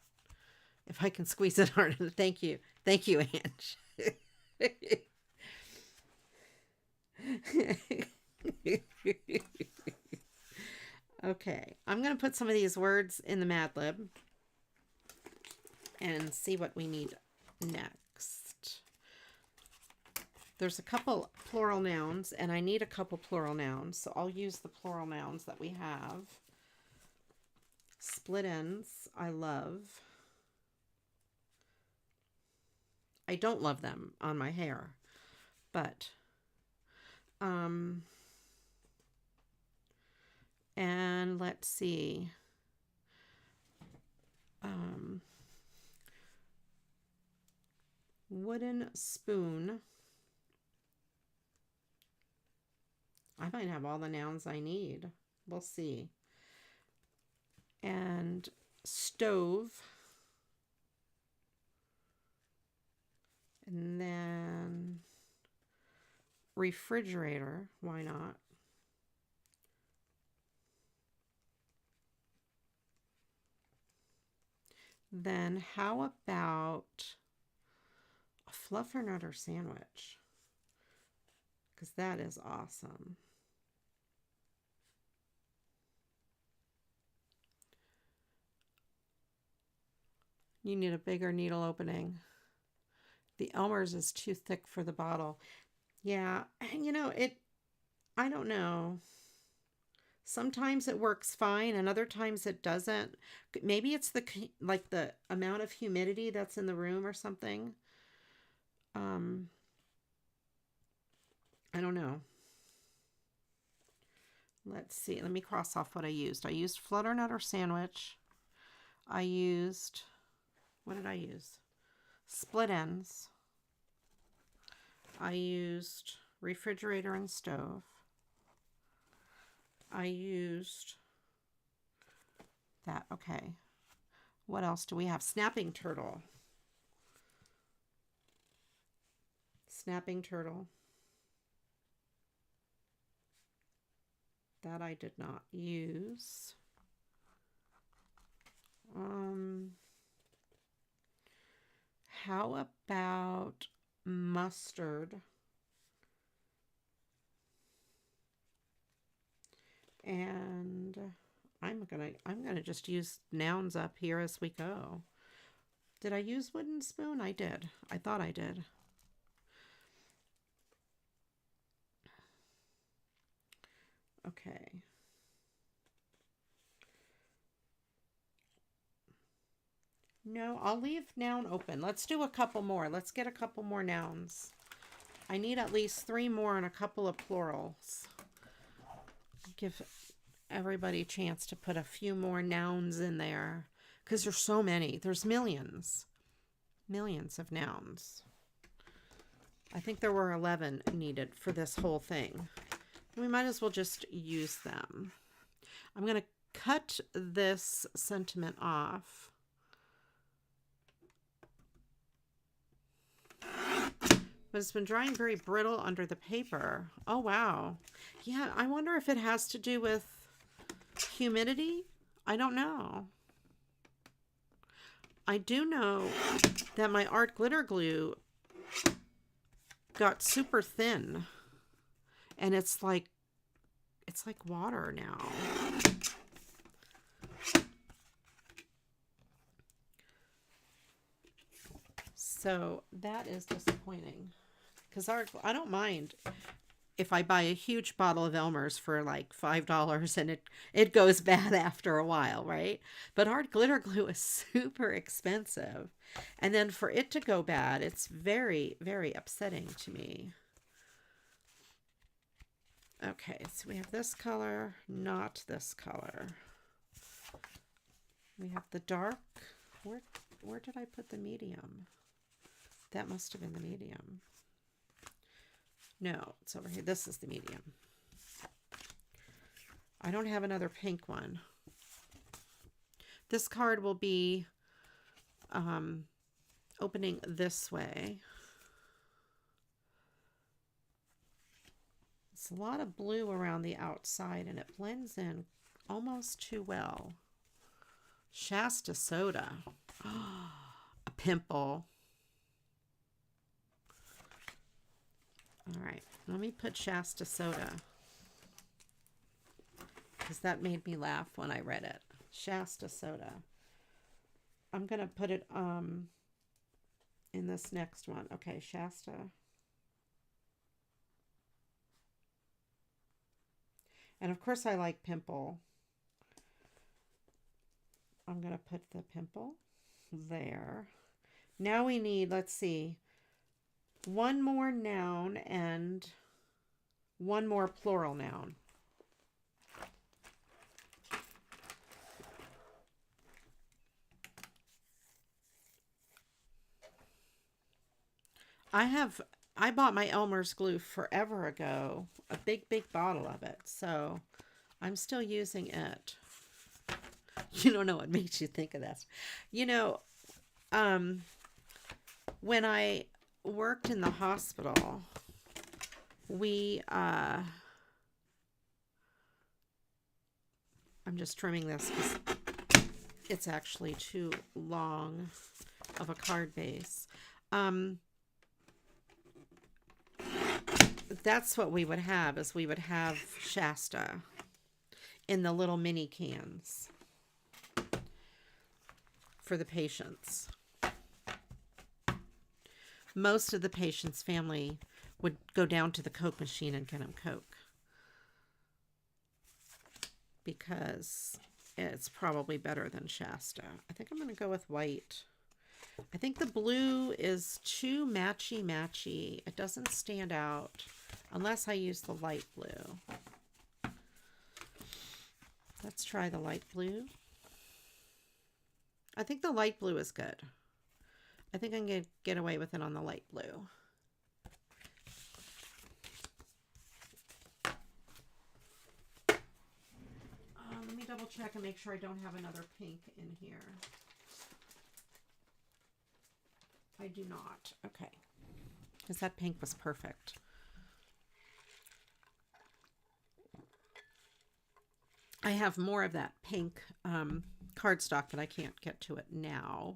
S2: If I can squeeze it hard. Thank you. Thank you, Ange. Okay. I'm going to put some of these words in the Mad Lib and see what we need next. There's a couple plural nouns, and I need a couple plural nouns, so I'll use the plural nouns that we have. Split ends, I love. I don't love them on my hair, but and let's see. Wooden spoon. I might have all the nouns I need. We'll see. And stove. And then refrigerator. Why not? Then how about a fluffernutter sandwich? Because that is awesome. You need a bigger needle opening. The Elmer's is too thick for the bottle. Yeah, you know, I don't know. Sometimes it works fine and other times it doesn't. Maybe it's the amount of humidity that's in the room or something. I don't know. Let's see. Let me cross off what I used. I used flutternutter sandwich. I used, what did I use? Split ends. I used refrigerator and stove. I used that. Okay. What else do we have? Snapping turtle. Snapping turtle. That I did not use. How about mustard? And I'm gonna just use nouns up here as we go. Did I use wooden spoon? I did. I thought I did. Okay. No, I'll leave noun open. Let's do a couple more. Let's get a couple more nouns. I need at least 3 more and a couple of plurals. Give everybody a chance to put a few more nouns in there because there's so many. There's millions of nouns. I think there were 11 needed for this whole thing. We might as well just use them. I'm going to cut this sentiment off. But it's been drying very brittle under the paper. Oh, wow. Yeah, I wonder if it has to do with humidity. I don't know. I do know that my art glitter glue got super thin. And it's like water now. So that is disappointing. Because I don't mind if I buy a huge bottle of Elmer's for like $5 and it goes bad after a while, right? But art glitter glue is super expensive. And then for it to go bad, it's very, very upsetting to me. Okay, so we have this color, not this color. We have the dark. Where did I put the medium? That must have been the medium. No, it's over here. This is the medium. I don't have another pink one. This card will be opening this way. It's a lot of blue around the outside and it blends in almost too well. Shasta soda. Oh, a pimple. All right, let me put Shasta soda because that made me laugh when I read it. Shasta soda. I'm going to put it in this next one. Okay, Shasta. And of course I like pimple. I'm going to put the pimple there. Now we need, let's see, one more noun and one more plural noun. I have I bought my Elmer's glue forever ago, a big, big bottle of it. So I'm still using it. You don't know what makes you think of this. You know, when I worked in the hospital, I'm just trimming this because it's actually too long of a card base. That's what we would have, is we would have Shasta in the little mini cans for the patients. Most of the patient's family would go down to the Coke machine and get them Coke, because it's probably better than Shasta. I think I'm going to go with white. I think the blue is too matchy. It doesn't stand out unless I use the light blue. Let's try the light blue. I think the light blue is good. I think I can get away with it on the light blue. Let me double check and make sure I don't have another pink in here. I do not. Okay. Because that pink was perfect. I have more of that pink cardstock, but I can't get to it now.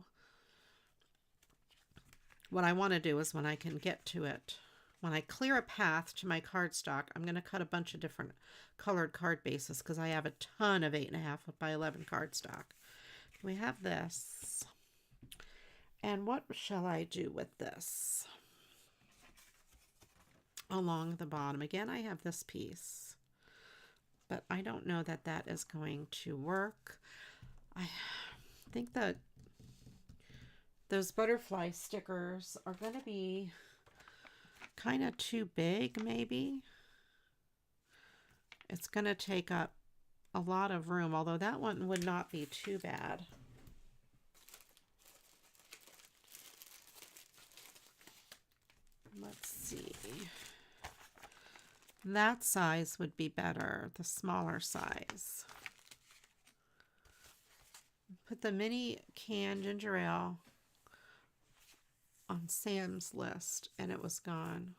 S2: What I want to do is when I can get to it, when I clear a path to my cardstock, I'm going to cut a bunch of different colored card bases because I have a ton of 8.5 by 11 cardstock. We have this. And what shall I do with this? Along the bottom. Again, I have this piece, but I don't know that that is going to work. I think that those butterfly stickers are going to be kind of too big, maybe. It's going to take up a lot of room, although that one would not be too bad. Let's see. That size would be better, the smaller size. Put the mini can ginger ale on Sam's list and it was gone.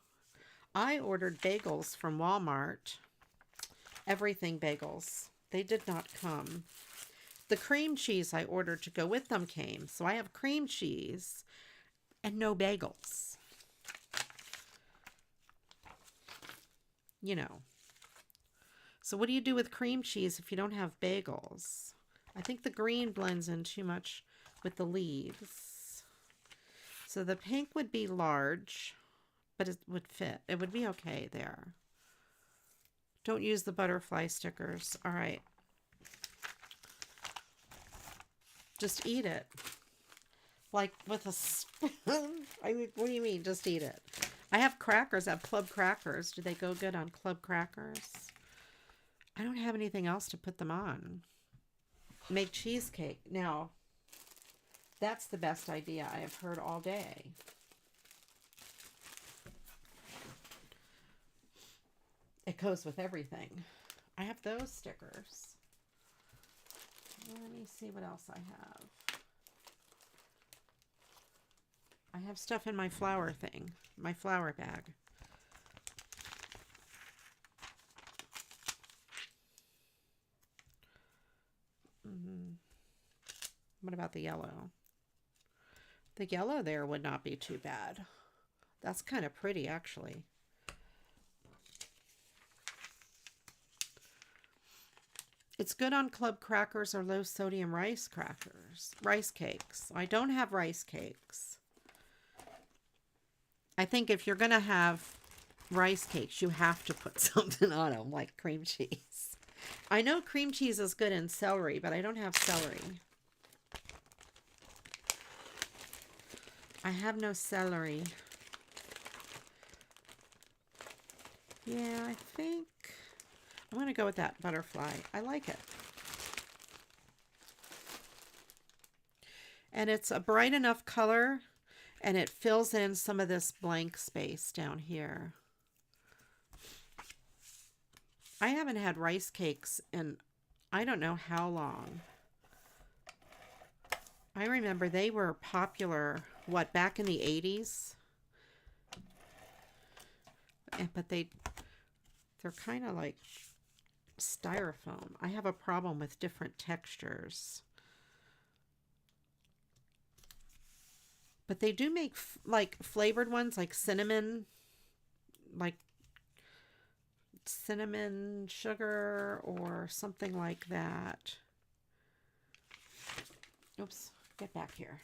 S2: I ordered bagels from Walmart. Everything bagels. They did not come. The cream cheese I ordered to go with them came. So I have cream cheese and no bagels. You know. So what do you do with cream cheese if you don't have bagels? I think the green blends in too much with the leaves. So the pink would be large, but it would fit. It would be okay there. Don't use the butterfly stickers. All right. Just eat it. Like with a spoon. I mean, what do you mean, just eat it? I have crackers. I have club crackers. Do they go good on club crackers? I don't have anything else to put them on. Make cheesecake. Now, that's the best idea I have heard all day. It goes with everything. I have those stickers. Let me see what else I have. I have stuff in my flower thing, my flower bag. What about the yellow? The yellow there would not be too bad. That's kind of pretty, actually. It's good on club crackers or low sodium rice cakes. I don't have rice cakes. I think if you're going to have rice cakes, you have to put something on them, like cream cheese. I know cream cheese is good in celery, but I don't have celery. I have no celery. Yeah, I think I'm going to go with that butterfly. I like it. And it's a bright enough color. And it fills in some of this blank space down here. I haven't had rice cakes in I don't know how long. I remember they were popular, what, back in the 80s? But they're kind of like styrofoam. I have a problem with different textures. But they do make like flavored ones, like cinnamon sugar or something like that. Oops, get back here.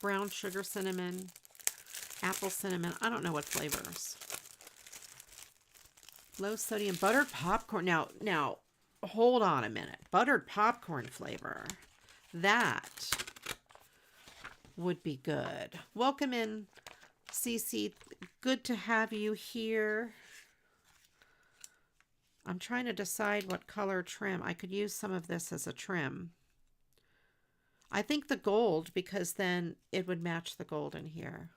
S2: Brown sugar cinnamon, apple cinnamon. I don't know what flavors. Low sodium buttered popcorn. Now, hold on a minute. Buttered popcorn flavor. That would be good. Welcome in, Cece. Good to have you here. I'm trying to decide what color trim. I could use some of this as a trim. I think the gold, because then it would match the gold in here.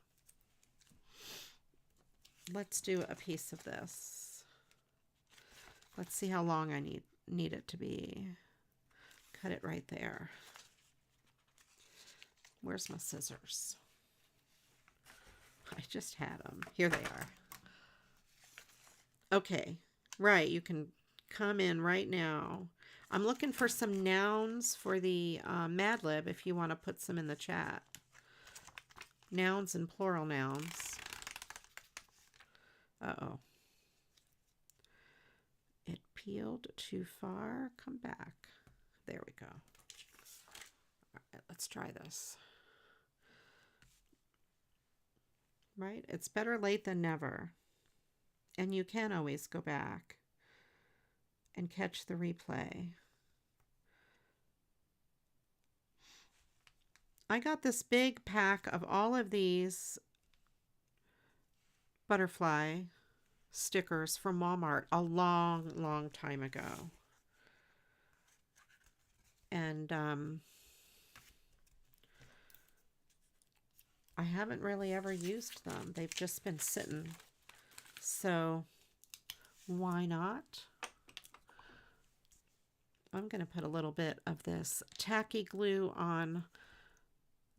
S2: Let's do a piece of this. Let's see how long I need it to be. Cut it right there. Where's my scissors? I just had them. Here they are. Okay, right. You can come in right now. I'm looking for some nouns for the Mad Lib if you want to put some in the chat. Nouns and plural nouns. Uh-oh. It peeled too far. Come back. There we go. All right, let's try this. Right? It's better late than never. And you can always go back and catch the replay. I got this big pack of all of these butterfly stickers from Walmart a long time ago. And I haven't really ever used them. They've just been sitting. So why not? I'm going to put a little bit of this tacky glue on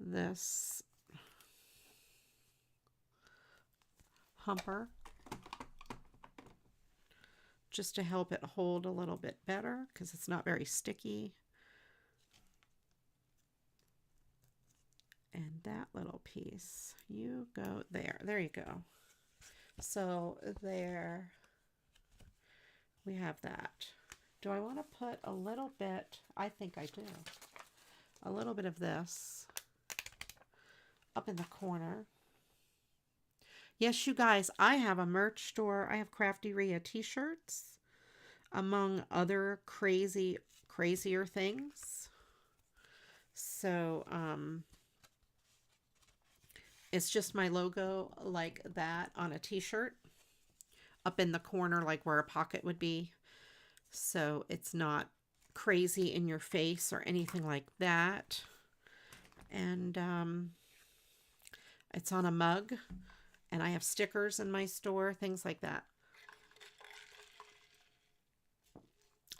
S2: this humper just to help it hold a little bit better because it's not very sticky. And that little piece, you go there. There you go. So there we have that. Do I want to put a little bit? I think I do. A little bit of this up in the corner. Yes, you guys, I have a merch store. I have CraftyRia t-shirts, among other crazier things. So, it's just my logo like that on a t-shirt up in the corner, like where a pocket would be. So it's not crazy in your face or anything like that. And it's on a mug. And I have stickers in my store, things like that.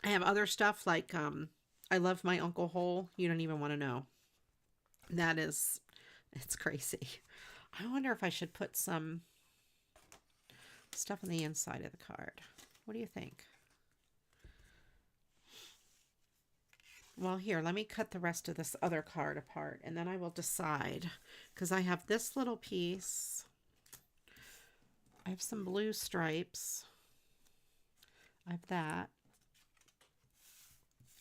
S2: I have other stuff like I love my Uncle Hole. You don't even want to know. That is, it's crazy. I wonder if I should put some stuff on the inside of the card. What do you think? Well, here, let me cut the rest of this other card apart, and then I will decide, because I have this little piece. I have some blue stripes. I have that.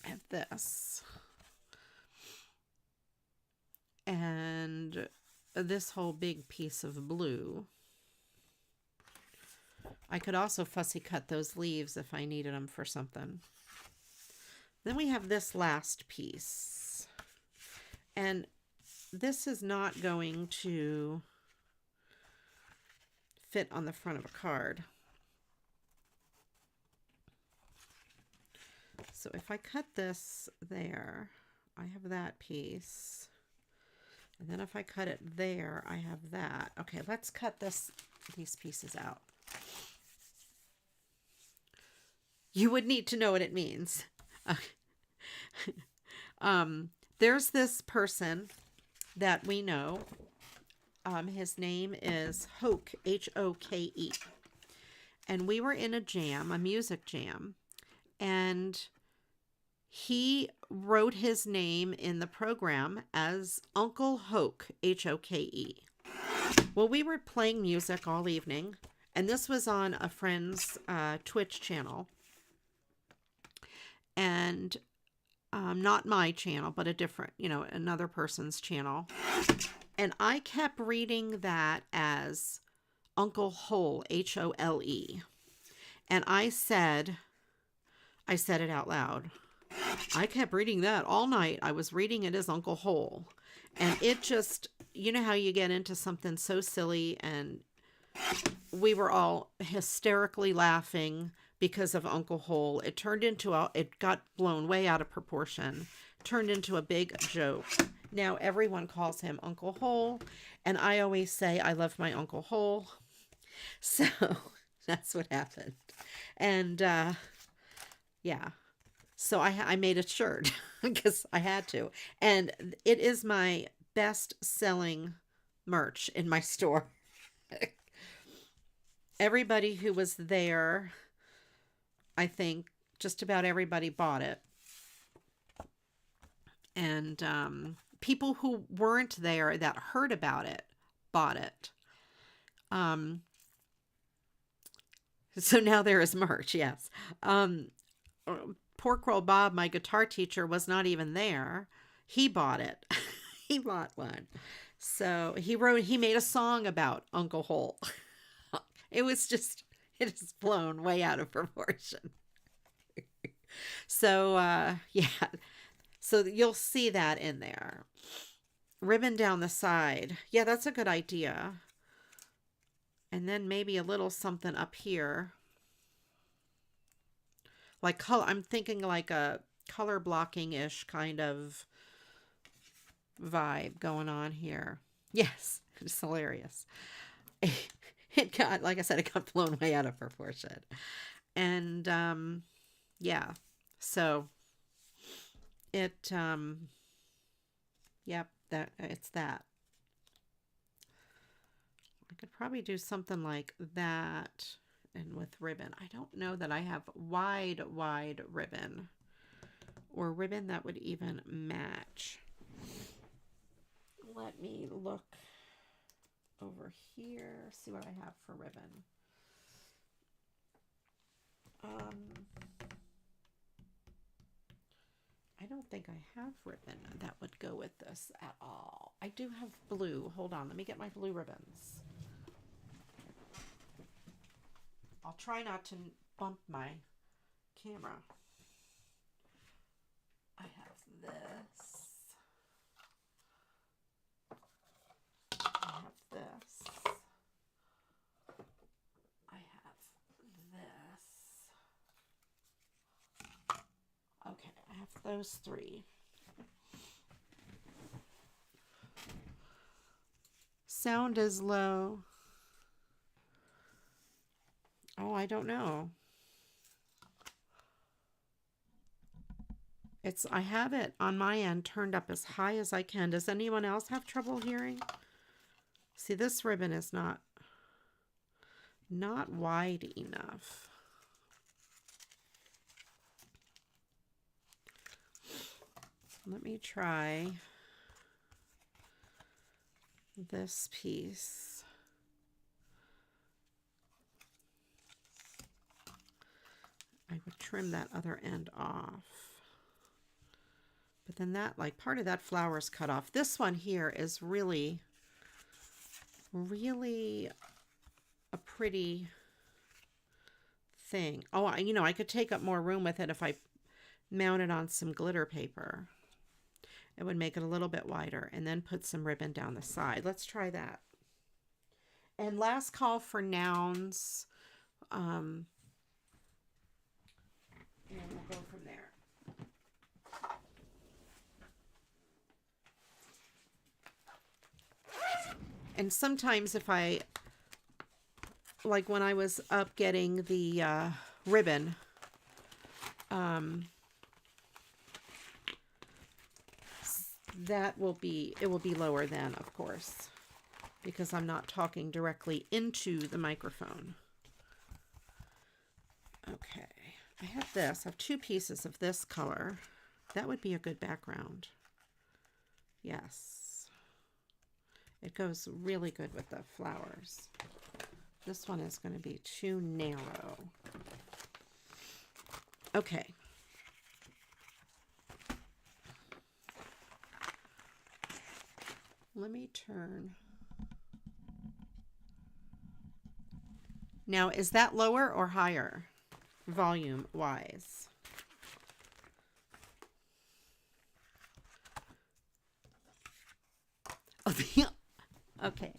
S2: I have this. And this whole big piece of blue. I could also fussy cut those leaves if I needed them for something. Then we have this last piece. And this is not going to fit on the front of a card. So if I cut this there, I have that piece. And then if I cut it there, I have that. Okay, let's cut these pieces out. You would need to know what it means. There's this person that we know. His name is Hoke, H-O-K-E. And we were in a jam, a music jam, and he wrote his name in the program as Uncle Hoke, H-O-K-E. Well, we were playing music all evening, and this was on a friend's Twitch channel. And not my channel, but a different, another person's channel. And I kept reading that as Uncle Hole, H-O-L-E. And I said it out loud. I kept reading that all night. I was reading it as Uncle Hole. And it just, you know how you get into something so silly, and we were all hysterically laughing because of Uncle Hole. It got blown way out of proportion, turned into a big joke. Now everyone calls him Uncle Hole, and I always say I love my Uncle Hole. So that's what happened. And yeah, so I made a shirt because I had to, and it is my best selling merch in my store. Everybody who was there, I think just about everybody bought it. And people who weren't there that heard about it bought it. So now there is merch, yes. Pork Roll Bob, my guitar teacher, was not even there. He bought it. He bought one. So he made a song about Uncle Hole. It is blown way out of proportion. So, yeah. So you'll see that in there. Ribbon down the side. Yeah, that's a good idea. And then maybe a little something up here. Like color, I'm thinking like a color blocking-ish kind of vibe going on here. Yes, it's hilarious. It got, like I said, it got blown way out of proportion. And, yeah, so it, yep, it's that. I could probably do something like that and with ribbon. I don't know that I have wide ribbon or ribbon that would even match. Let me look over here, see what I have for ribbon. I don't think I have ribbon that would go with this at all. I do have blue. Hold on, let me get my blue ribbons. I'll try not to bump my camera. I have this. I have this. I have this. Okay, I have those three. Sound is low. Oh, I don't know. I have it on my end turned up as high as I can. Does anyone else have trouble hearing? See, this ribbon is not wide enough. Let me try this piece. I would trim that other end off. But then that, like, part of that flower is cut off. This one here is really a pretty thing. Oh, I could take up more room with it if I mounted on some glitter paper. It would make it a little bit wider, and then put some ribbon down the side. Let's try that. And last call for nouns. And we'll go from there. And sometimes if I, like when I was up getting the ribbon, it will be lower then, of course, because I'm not talking directly into the microphone. Okay, I have this. I have 2 pieces of this color. That would be a good background. Yes. It goes really good with the flowers. This one is going to be too narrow. Okay. Let me turn. Now, is that lower or higher, volume-wise? Oh, okay.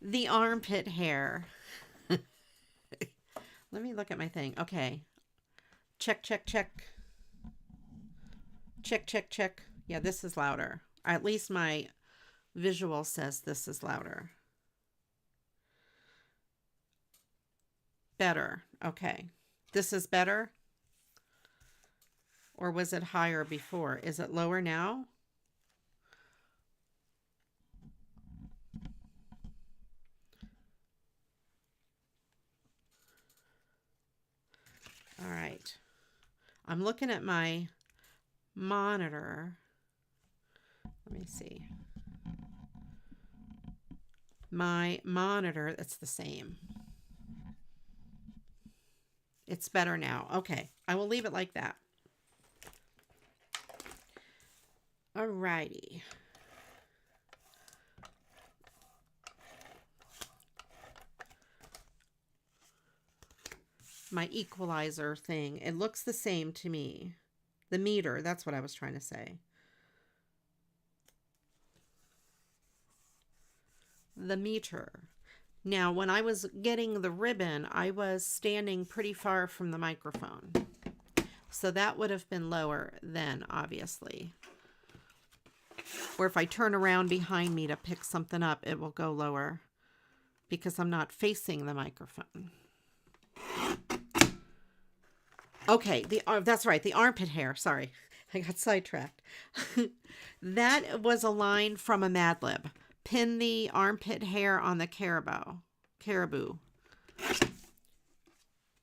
S2: The armpit hair. Let me look at my thing. Okay. Check, check, check. Check, check, check. Yeah, this is louder. At least my visual says this is louder. Better. Okay. This is better? Or was it higher before? Is it lower now? All right. I'm looking at my monitor. Let me see. My monitor, it's the same. It's better now. Okay. I will leave it like that. All righty. My equalizer thing. It looks the same to me. The meter, that's what I was trying to say. The meter. Now, when I was getting the ribbon, I was standing pretty far from the microphone. So that would have been lower then, obviously. Or if I turn around behind me to pick something up, it will go lower because I'm not facing the microphone. Okay, that's right, the armpit hair. Sorry, I got sidetracked. That was a line from a Mad Lib. Pin the armpit hair on the caribou.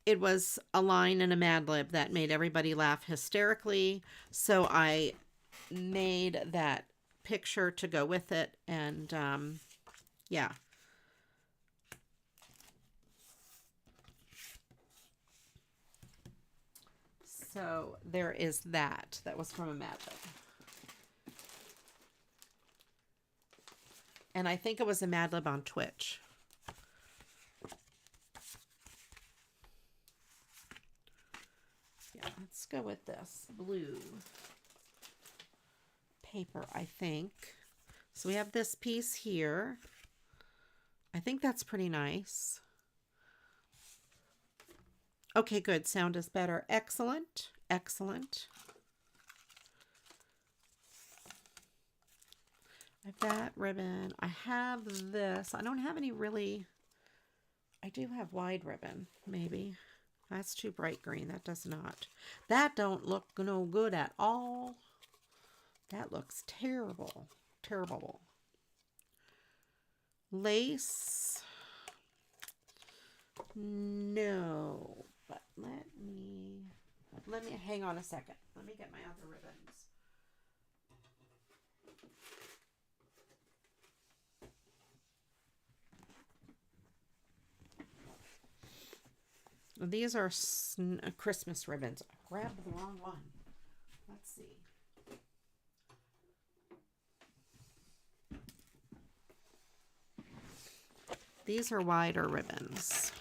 S2: It was a line in a Mad Lib that made everybody laugh hysterically. So I made that picture to go with it. And yeah. So there is that. That was from a Mad Lib. And I think it was a Mad Lib on Twitch. Yeah, let's go with this blue paper, I think. So we have this piece here. I think that's pretty nice. Okay, good. Sound is better. Excellent. Excellent. I have that ribbon. I have this. I don't have any really... I do have wide ribbon, maybe. That's too bright green. That does not. That don't look no good at all. That looks terrible. Terrible. Lace. No. But let me hang on a second. Let me get my other ribbons. These are Christmas ribbons. I grabbed the wrong one. Let's see. These are wider ribbons.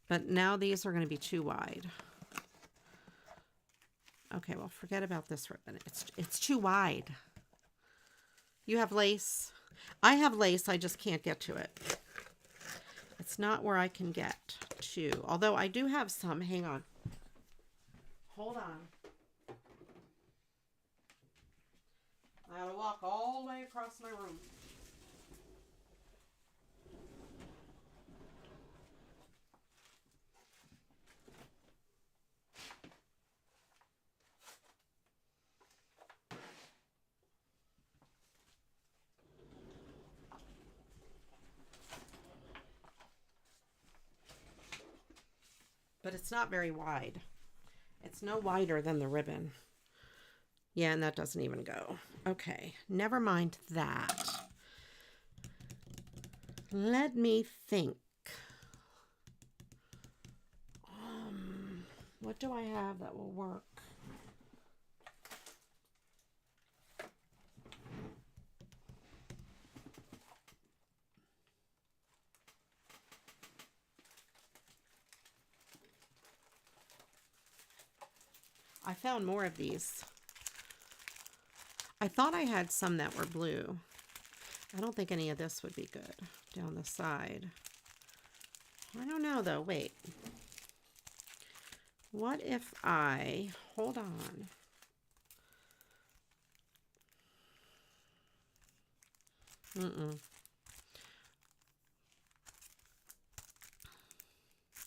S2: But now these are going to be too wide. Okay, well, forget about this ribbon. It's too wide. You have lace. I have lace. I just can't get to it. It's not where I can get to. Although I do have some. Hang on. Hold on. I gotta walk all the way across my room. but it's not very wide. It's no wider than the ribbon. Yeah, and that doesn't even go. Okay, never mind that. Let me think. What do I have that will work? I found more of these. I thought I had some that were blue. I don't think any of this would be good down the side. I don't know though. Wait. What if I, hold on.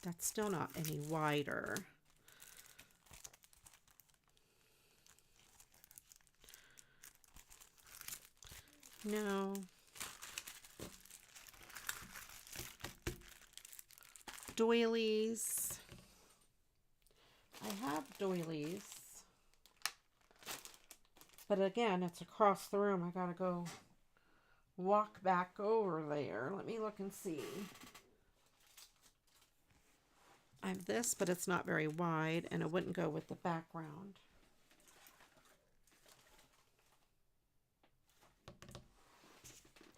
S2: That's still not any wider. No. Doilies. I have doilies. But again, it's across the room. I gotta go walk back over there. Let me look and see. I have this, but it's not very wide, and it wouldn't go with the background.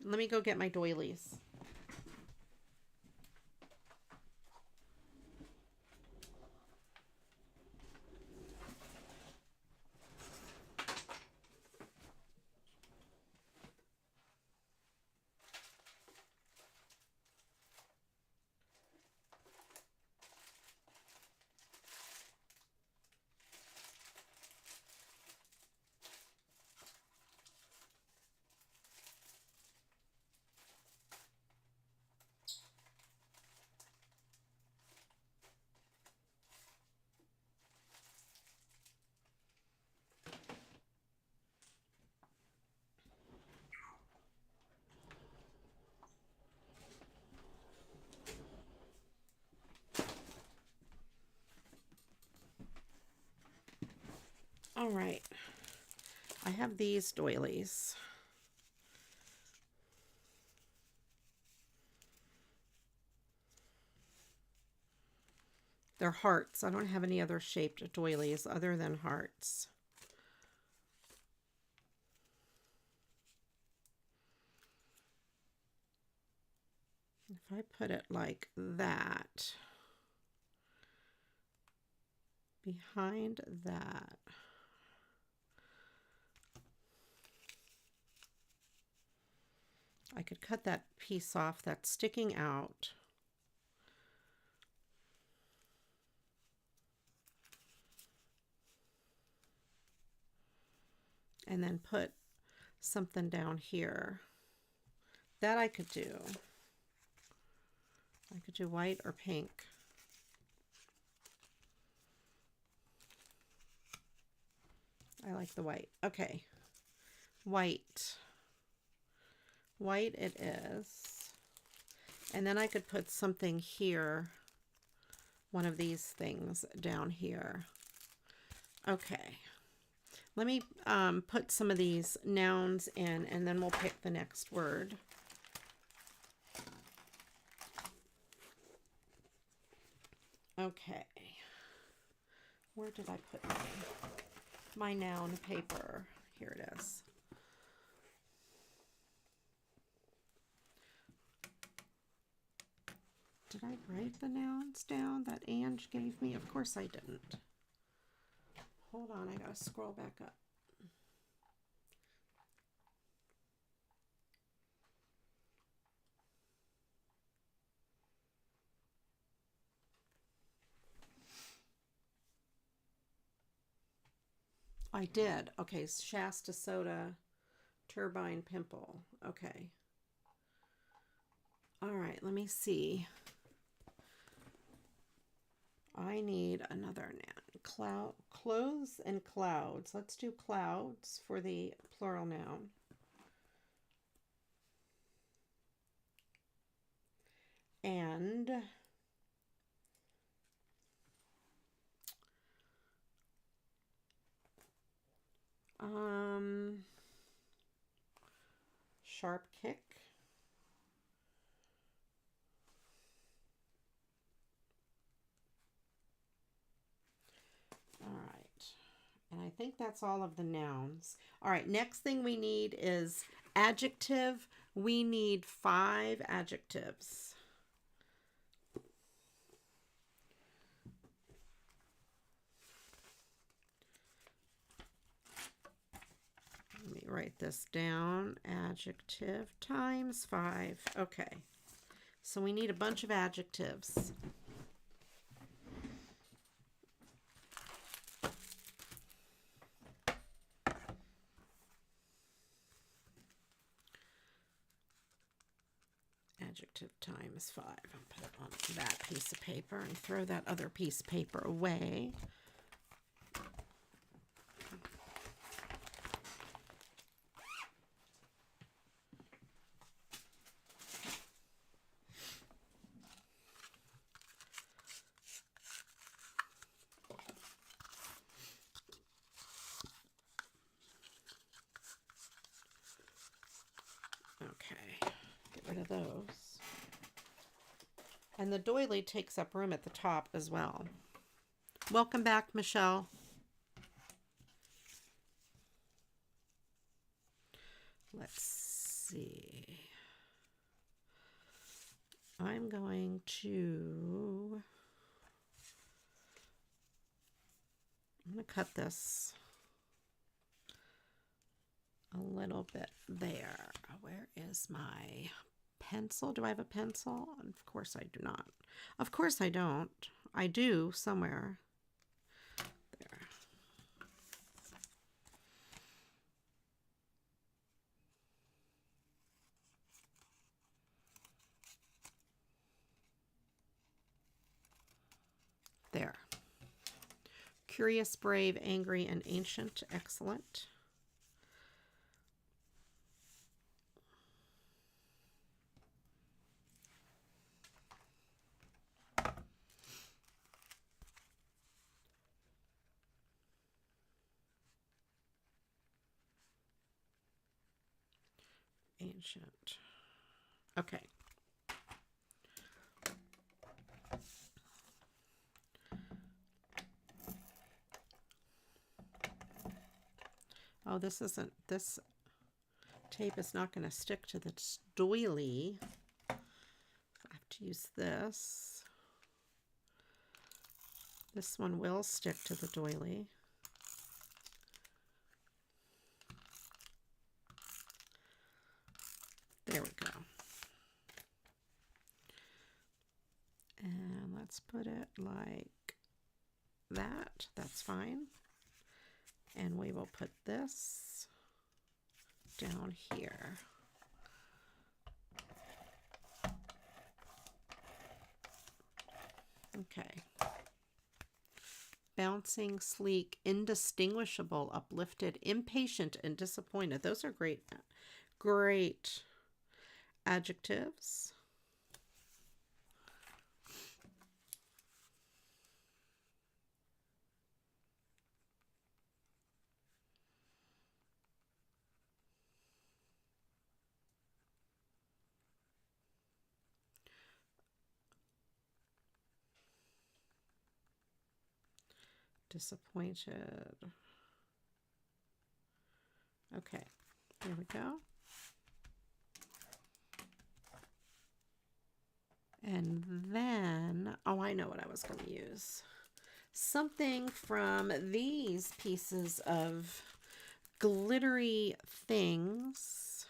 S2: Let me go get my doilies. All right, I have these doilies. They're hearts. I don't have any other shaped doilies other than hearts. If I put it like that, behind that, I could cut that piece off that's sticking out. And then put something down here. That I could do. I could do white or pink. I like the white. Okay. White. White it is. And then I could put something here. One of these things down here. Okay. Let me put some of these nouns in, and then we'll pick the next word. Okay. Where did I put my noun paper? Here it is. Did I write the nouns down that Ange gave me? Of course I didn't. Hold on, I gotta scroll back up. I did. Okay, Shasta soda, turbine pimple. Okay. All right, let me see. I need another noun. Clothes and clouds. Let's do clouds for the plural noun. And sharp kick. All right. And I think that's all of the nouns. All right, next thing we need is adjective. We need 5 adjectives. Let me write this down. Adjective times 5. Okay. So we need a bunch of adjectives. Adjective times 5. I'll put it on that piece of paper and throw that other piece of paper away. Okay, get rid of those. And the doily takes up room at the top as well. Welcome back, Michelle. Let's see. I'm going to cut this a little bit there. Where is my pencil? Do I have a pencil? Of course I do not. Of course I don't. I do somewhere. There. There. Curious, brave, angry, and ancient. Excellent. Ancient. Okay. Oh, this tape is not going to stick to the doily. I have to use this. This one will stick to the doily. There we go. And let's put it like that. That's fine. And we will put this down here. Okay. Bouncing, sleek, indistinguishable, uplifted, impatient, and disappointed. Those are great adjectives. Disappointed. Okay, there we go. And then, oh, I know what I was going to use. Something from these pieces of glittery things.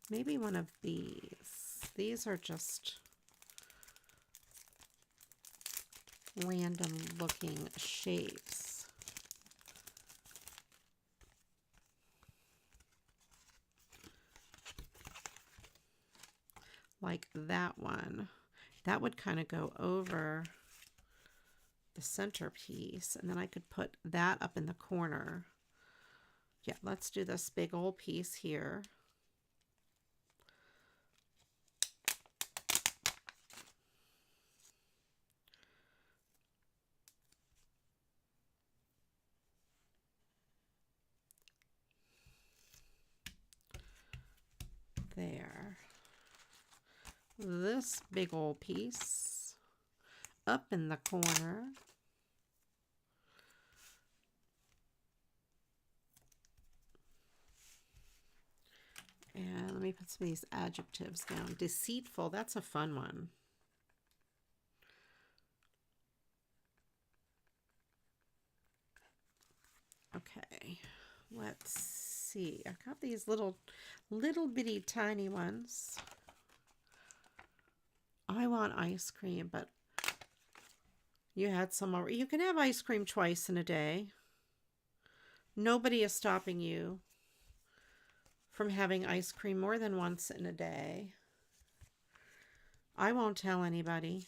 S2: Maybe one of these. These are just random looking shapes. Like that one. That would kind of go over the centerpiece, and then I could put that up in the corner. Yeah, let's do this big old piece here. there. This big old piece up in the corner. And let me put some of these adjectives down. Deceitful, that's a fun one. Okay, let's see. I got these little bitty tiny ones. I want ice cream, but you had some over. You can have ice cream twice in a day. Nobody is stopping you from having ice cream more than once in a day. I won't tell anybody.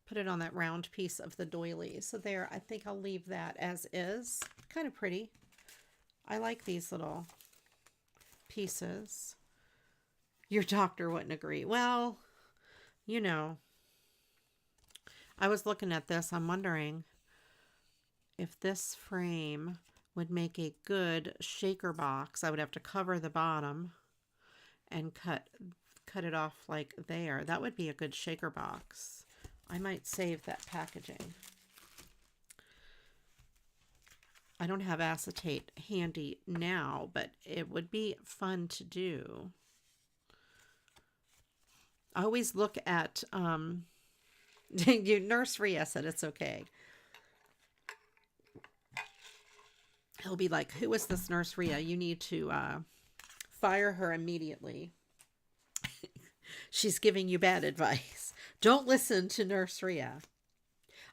S2: Put it on that round piece of the doily. So there, I think I'll leave that as is. Kind of pretty. I like these little pieces. Your doctor wouldn't agree. Well, you know, I was looking at this. I'm wondering if this frame would make a good shaker box. I would have to cover the bottom and cut it off like there. That would be a good shaker box. I might save that packaging. I don't have acetate handy now, but it would be fun to do. I always look at, Nurse Rhea said it's okay. He'll be like, who is this Nurse Rhea? You need to fire her immediately. She's giving you bad advice. Don't listen to Nurse Rhea.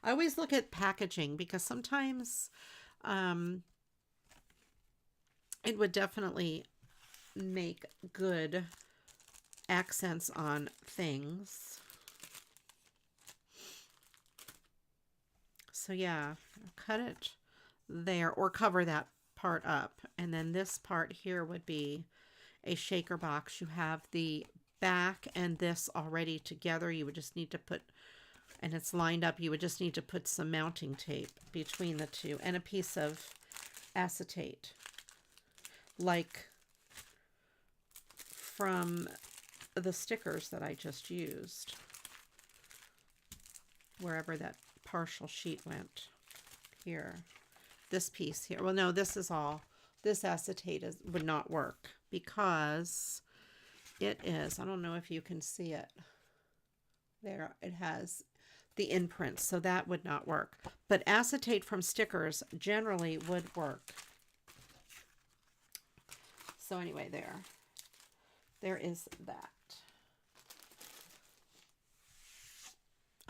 S2: I always look at packaging because sometimes it would definitely make good accents on things. So yeah, cut it there or cover that part up. And then this part here would be a shaker box. You have the back and this already together. You would just need to put, and it's lined up, you would just need to put some mounting tape between the two and a piece of acetate, like from the stickers that I just used, wherever that partial sheet went. Here, this piece here. Well, no, this is all, this acetate would not work because it is, I don't know if you can see it. There, it has the imprint, so that would not work. But acetate from stickers generally would work. So anyway, there is that.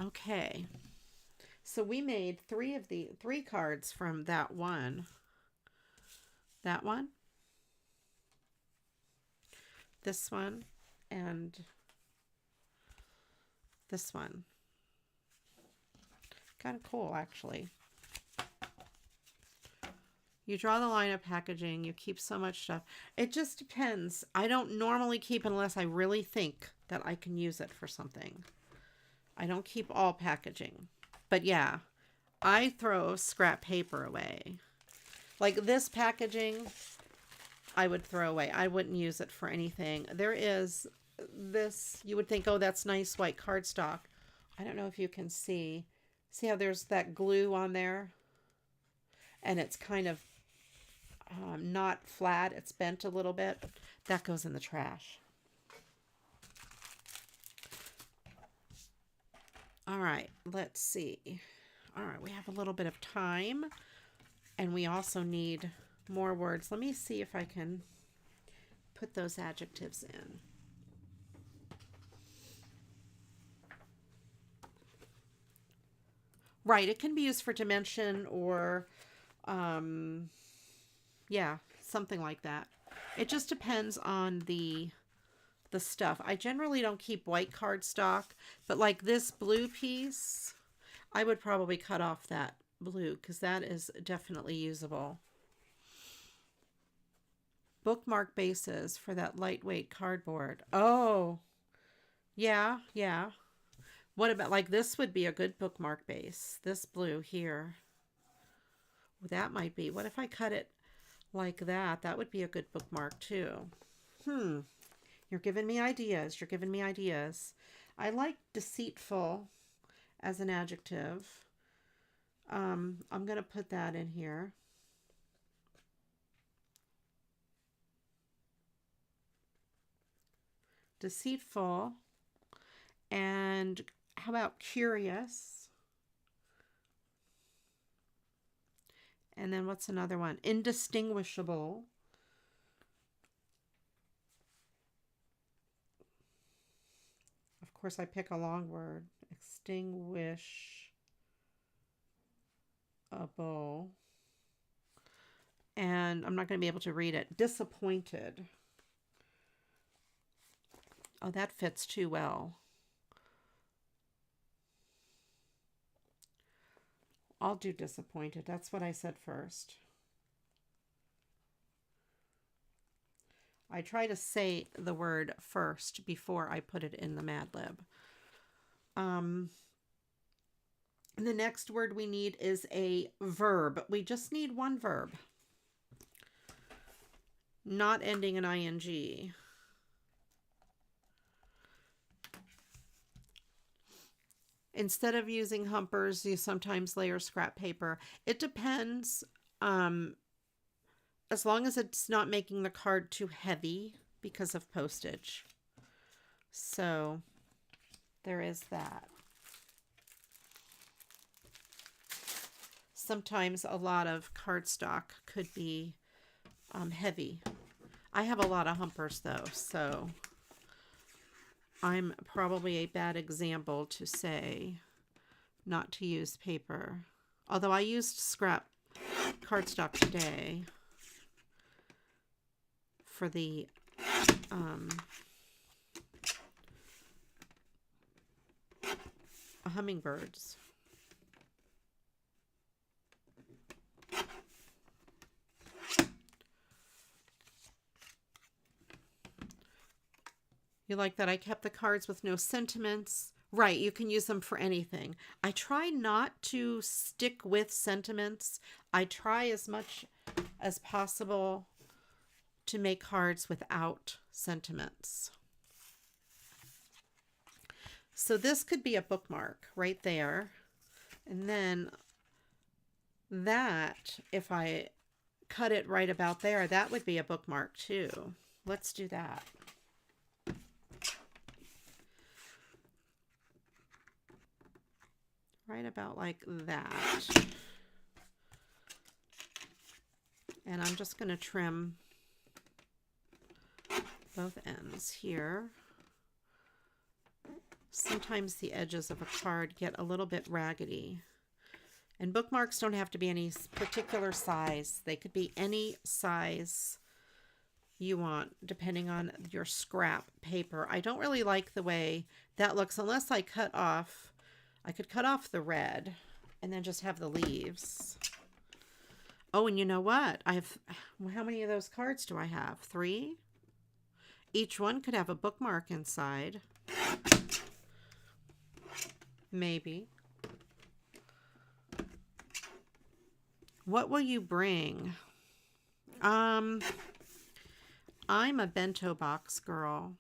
S2: Okay. So we made three cards from that one. That one. This one and this one. Kind of cool, actually. You draw the line of packaging. You keep so much stuff. It just depends. I don't normally keep unless I really think that I can use it for something. I don't keep all packaging. But yeah, I throw scrap paper away. Like this packaging, I would throw away. I wouldn't use it for anything. There is this, you would think, oh, that's nice white cardstock. I don't know if you can see. See how there's that glue on there? And it's kind of not flat. It's bent a little bit. That goes in the trash. All right, let's see. All right, we have a little bit of time. And we also need more words. Let me see if I can put those adjectives in. Right, it can be used for dimension or, yeah, something like that. It just depends on the stuff. I generally don't keep white cardstock, but like this blue piece, I would probably cut off that blue because that is definitely usable. Bookmark bases for that lightweight cardboard. Oh, yeah, yeah. What about, like, this would be a good bookmark base. This blue here. That might be. What if I cut it like that? That would be a good bookmark too. You're giving me ideas. You're giving me ideas. I like deceitful as an adjective. I'm going to put that in here. Deceitful. And how about curious? And then what's another one? Indistinguishable. Of course, I pick a long word. Extinguishable. And I'm not going to be able to read it. Disappointed. Oh, that fits too well. I'll do disappointed. That's what I said first. I try to say the word first before I put it in the Mad Lib. The next word we need is a verb. We just need one verb. Not ending in ing. Instead of using humpers, you sometimes layer scrap paper. It depends. As long as it's not making the card too heavy because of postage. So there is that. Sometimes a lot of cardstock could be heavy. I have a lot of humpers though, so I'm probably a bad example to say not to use paper. Although I used scrap cardstock today for the hummingbirds. You like that I kept the cards with no sentiments? Right, you can use them for anything. I try not to stick with sentiments. I try as much as possible to make cards without sentiments. So this could be a bookmark right there. And then that, if I cut it right about there, that would be a bookmark too. Let's do that. Right about like that. And I'm just going to trim both ends here. Sometimes the edges of a card get a little bit raggedy. And bookmarks don't have to be any particular size. They could be any size you want, depending on your scrap paper. I don't really like the way that looks unless I cut off. I could cut off the red and then just have the leaves. Oh, and you know what? How many of those cards do I have? 3? Each one could have a bookmark inside. Maybe. What will you bring? I'm a bento box girl.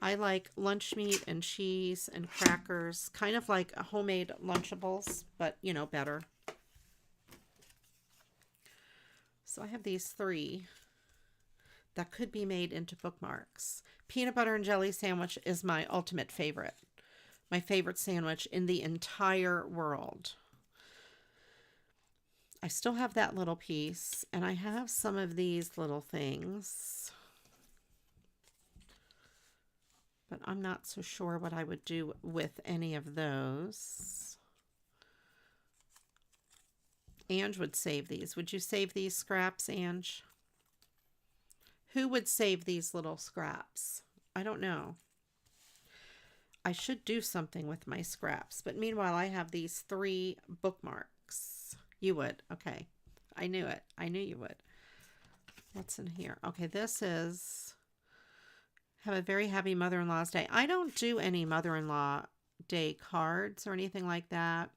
S2: I like lunch meat and cheese and crackers, kind of like a homemade Lunchables, but, you know, better. So I have these 3 that could be made into bookmarks. Peanut butter and jelly sandwich is my ultimate favorite. My favorite sandwich in the entire world. I still have that little piece, and I have some of these little things. But I'm not so sure what I would do with any of those. Ange would save these. Would you save these scraps, Ange? Who would save these little scraps? I don't know. I should do something with my scraps. But meanwhile, I have these 3 bookmarks. You would. Okay. I knew it. I knew you would. What's in here? Okay, this is Have a very happy mother-in-law's day. I don't do any mother-in-law day cards or anything like that.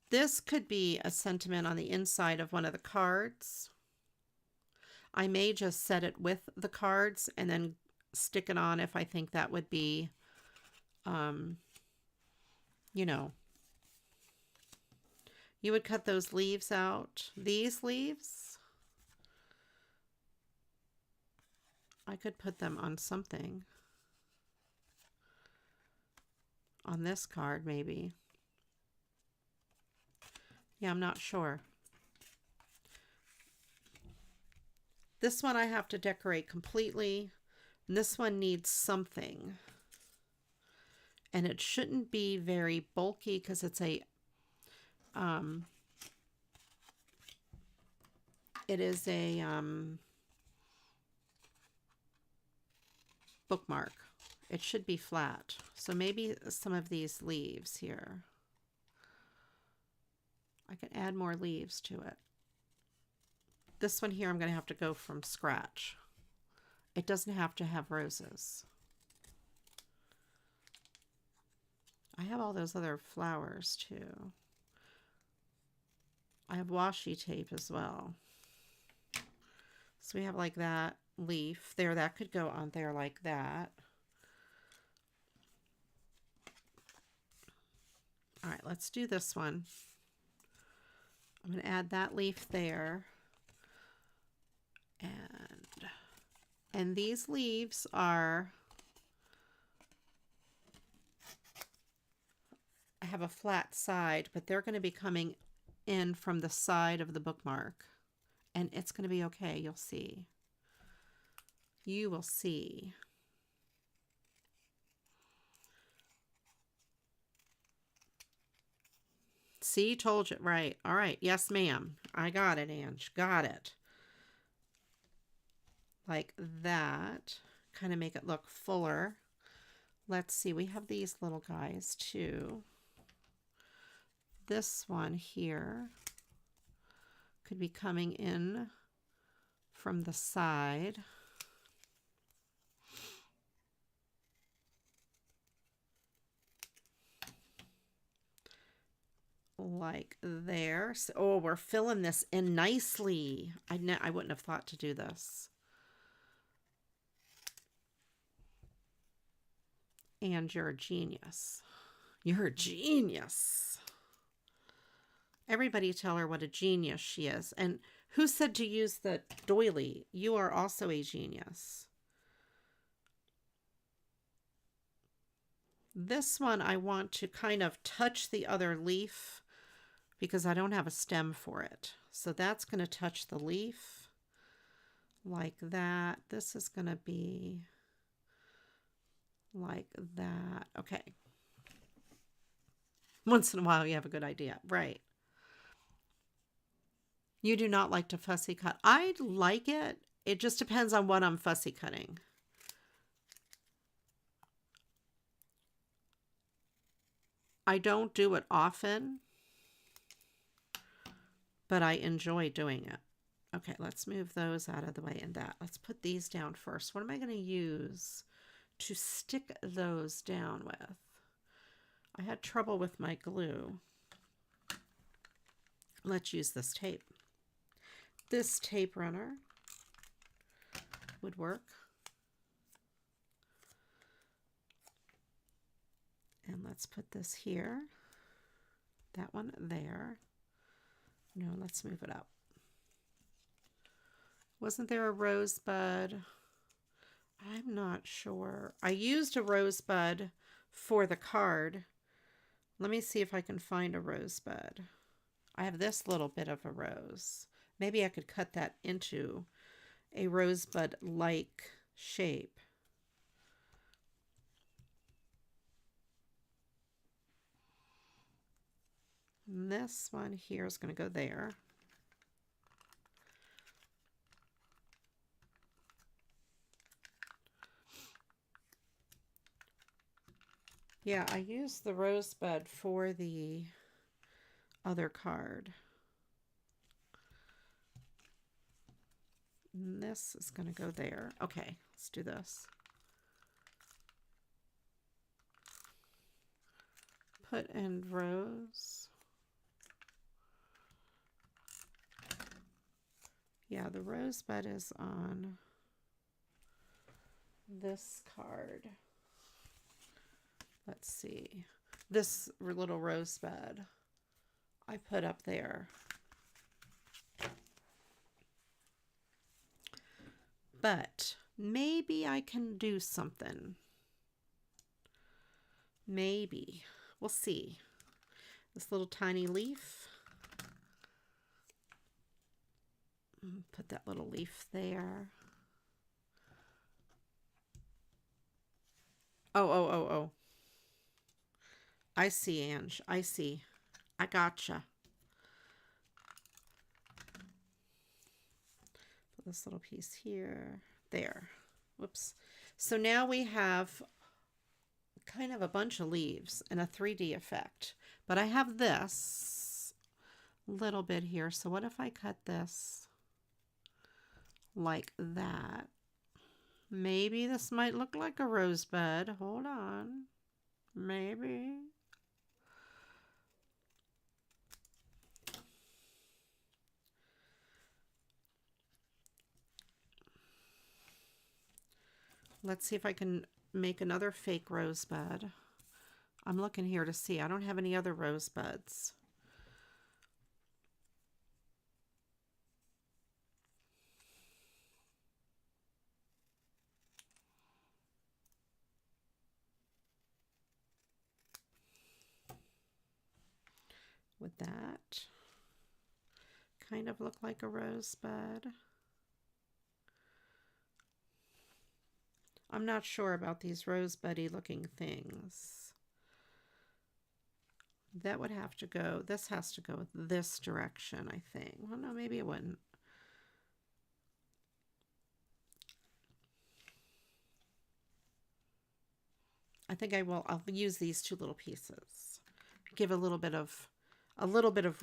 S2: This could be a sentiment on the inside of one of the cards. I may just set it with the cards and then stick it on if I think that would be, you know, you would cut those leaves out. These leaves, I could put them on something. On this card, maybe. Yeah, I'm not sure. This one I have to decorate completely. And this one needs something. And it shouldn't be very bulky because it's a, it is a bookmark. It should be flat. So maybe some of these leaves here. I can add more leaves to it. This one here I'm going to have to go from scratch. It doesn't have to have roses. I have all those other flowers too. I have washi tape as well. So we have like that leaf there. That could go on there like that. All right, let's do this one. I'm going to add that leaf there. And these leaves are, I have a flat side, but they're going to be coming in from the side of the bookmark. And it's going to be okay. You'll see. You will see. See, told you. Right. All right. Yes, ma'am. I got it, Ange. Got it. Like that. Kind of make it look fuller. Let's see. We have these little guys too. This one here could be coming in from the side. Like there. So, oh, we're filling this in nicely. I wouldn't have thought to do this. And you're a genius. You're a genius. Everybody tell her what a genius she is. And who said to use the doily? You are also a genius. This one I want to kind of touch the other leaf because I don't have a stem for it. So that's going to touch the leaf like that. This is going to be like that. Okay. Once in a while you have a good idea. Right. You do not like to fussy cut. I like it. It just depends on what I'm fussy cutting. I don't do it often, but I enjoy doing it. Okay, let's move those out of the way and that. Let's put these down first. What am I going to use to stick those down with? I had trouble with my glue. Let's use this tape. This tape runner would work. And let's put this here. That one there. No, let's move it up. Wasn't there a rosebud? I'm not sure. I used a rosebud for the card. Let me see if I can find a rosebud. I have this little bit of a rose. Maybe I could cut that into a rosebud-like shape. And this one here is going to go there. Yeah, I used the rosebud for the other card. And this is going to go there. Okay, let's do this. Put in rose. Yeah, the rosebud is on this card. Let's see. This little rosebud I put up there. But maybe I can do something. Maybe. We'll see. This little tiny leaf. Put that little leaf there. Oh. I see, Ange. I see. I gotcha. Put this little piece here. There. Whoops. So now we have kind of a bunch of leaves and a 3D effect. But I have this little bit here. So what if I cut this like that? Maybe this might look like a rosebud. Hold on. Maybe. Let's see if I can make another fake rosebud. I'm looking here to see. I don't have any other rosebuds. Would that kind of look like a rosebud? I'm not sure about these rosebuddy looking things. That would have to go, this has to go this direction, I think. Well, no, maybe it wouldn't. I think I'll use these two little pieces. Give a little bit of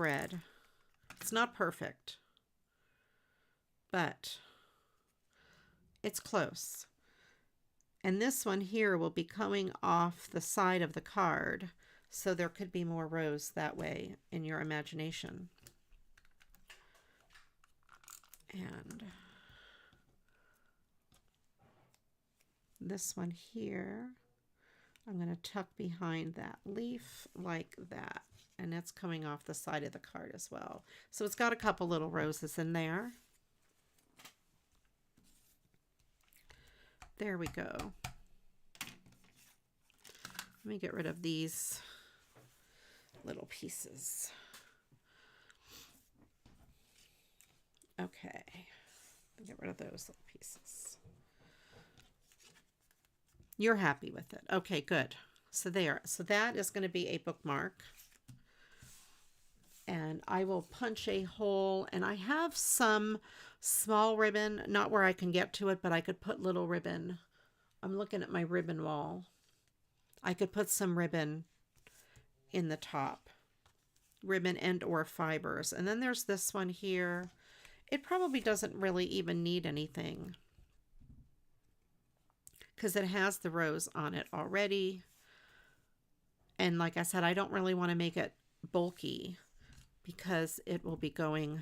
S2: red. It's not perfect, but it's close. And this one here will be coming off the side of the card, so there could be more rows that way in your imagination. And this one here, I'm going to tuck behind that leaf like that. And it's coming off the side of the card as well. So it's got a couple little roses in there. There we go. Let me get rid of these little pieces. Okay. Get rid of those little pieces. You're happy with it. Okay, good. So there. So that is going to be a bookmark. And I will punch a hole. And I have some small ribbon, not where I can get to it, but I could put little ribbon. I'm looking at my ribbon wall. I could put some ribbon in the top. Ribbon and or fibers. And then there's this one here. It probably doesn't really even need anything, because it has the rose on it already. And like I said, I don't really want to make it bulky because it will be going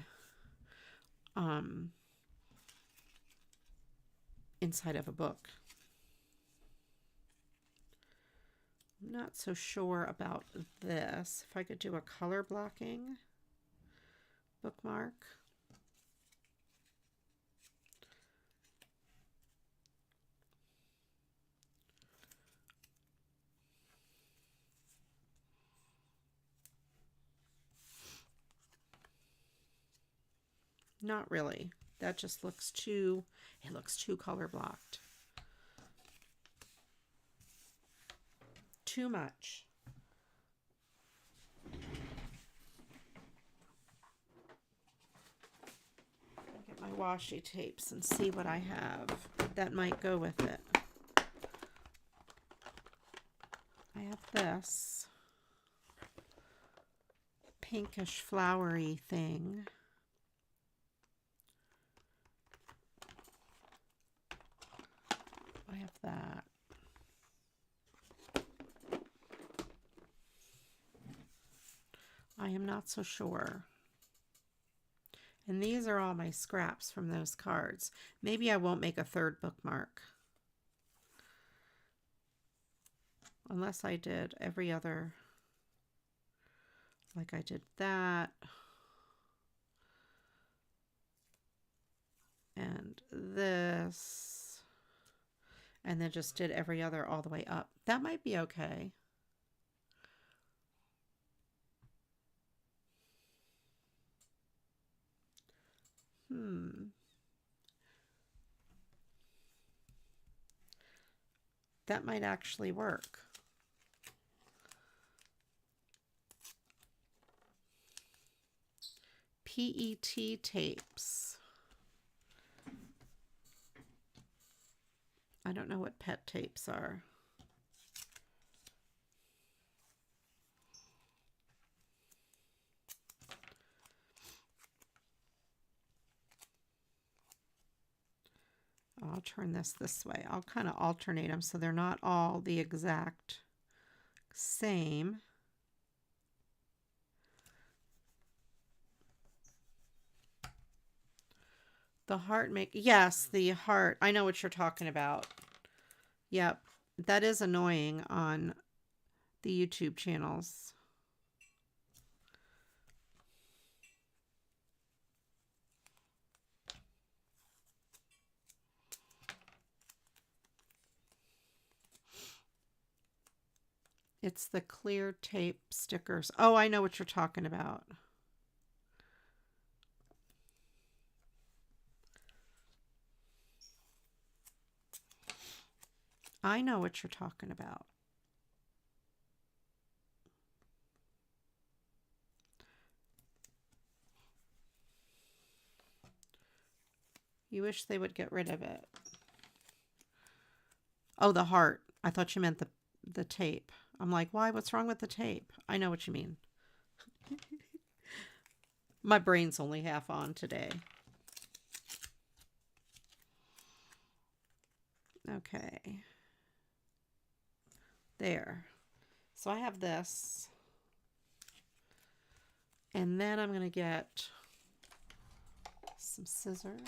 S2: inside of a book. I'm not so sure about this. If I could do a color blocking bookmark. Not really. That just looks too, it looks too color blocked. Too much. Get my washi tapes and see what I have that might go with it. I have this pinkish flowery thing. that. I am not so sure. And these are all my scraps from those cards. Maybe I won't make a third bookmark. Unless I did every other, like I did that. And this. And then just did every other all the way up. That might be okay. That might actually work. PET tapes. I don't know what pet tapes are. I'll turn this way. I'll kind of alternate them so they're not all the exact same. The heart yes, the heart. I know what you're talking about. Yep, that is annoying on the YouTube channels. It's the clear tape stickers. Oh, I know what you're talking about. I know what you're talking about. You wish they would get rid of it. Oh, the heart. I thought you meant the tape. I'm like, why? What's wrong with the tape? I know what you mean. My brain's only half on today. Okay. There. So I have this. And then I'm going to get some scissors.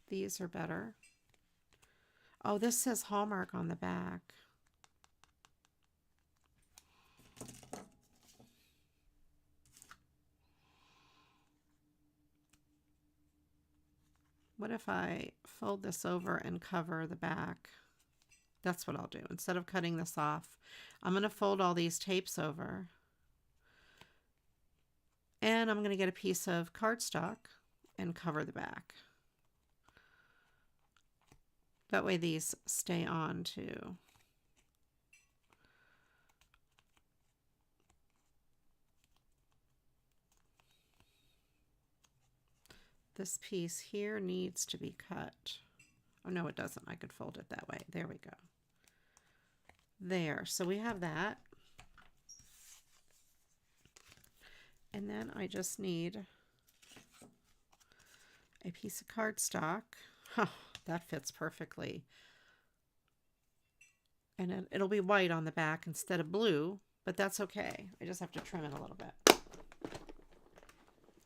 S2: These are better. Oh, this says Hallmark on the back. What if I fold this over and cover the back? That's what I'll do. Instead of cutting this off, I'm going to fold all these tapes over. And I'm going to get a piece of cardstock and cover the back. That way these stay on too. This piece here needs to be cut. Oh, no, it doesn't. I could fold it that way. There we go. There. So we have that. And then I just need a piece of cardstock. Huh, that fits perfectly. And it'll be white on the back instead of blue, but that's okay. I just have to trim it a little bit.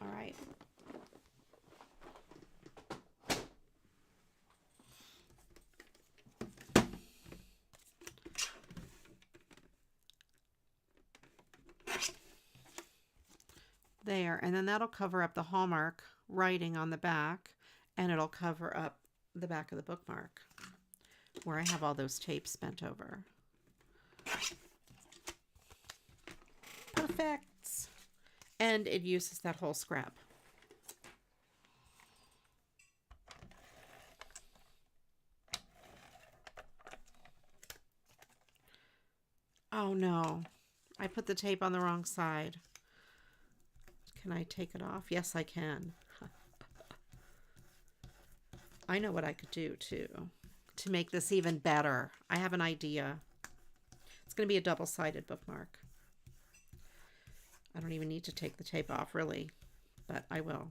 S2: All right. There, and then that'll cover up the Hallmark writing on the back, and it'll cover up the back of the bookmark where I have all those tapes bent over. Perfect. And it uses that whole scrap. Oh no, I put the tape on the wrong side. Can I take it off? Yes, I can. I know what I could do too to make this even better. I have an idea. It's going to be a double-sided bookmark. I don't even need to take the tape off, really. but I will.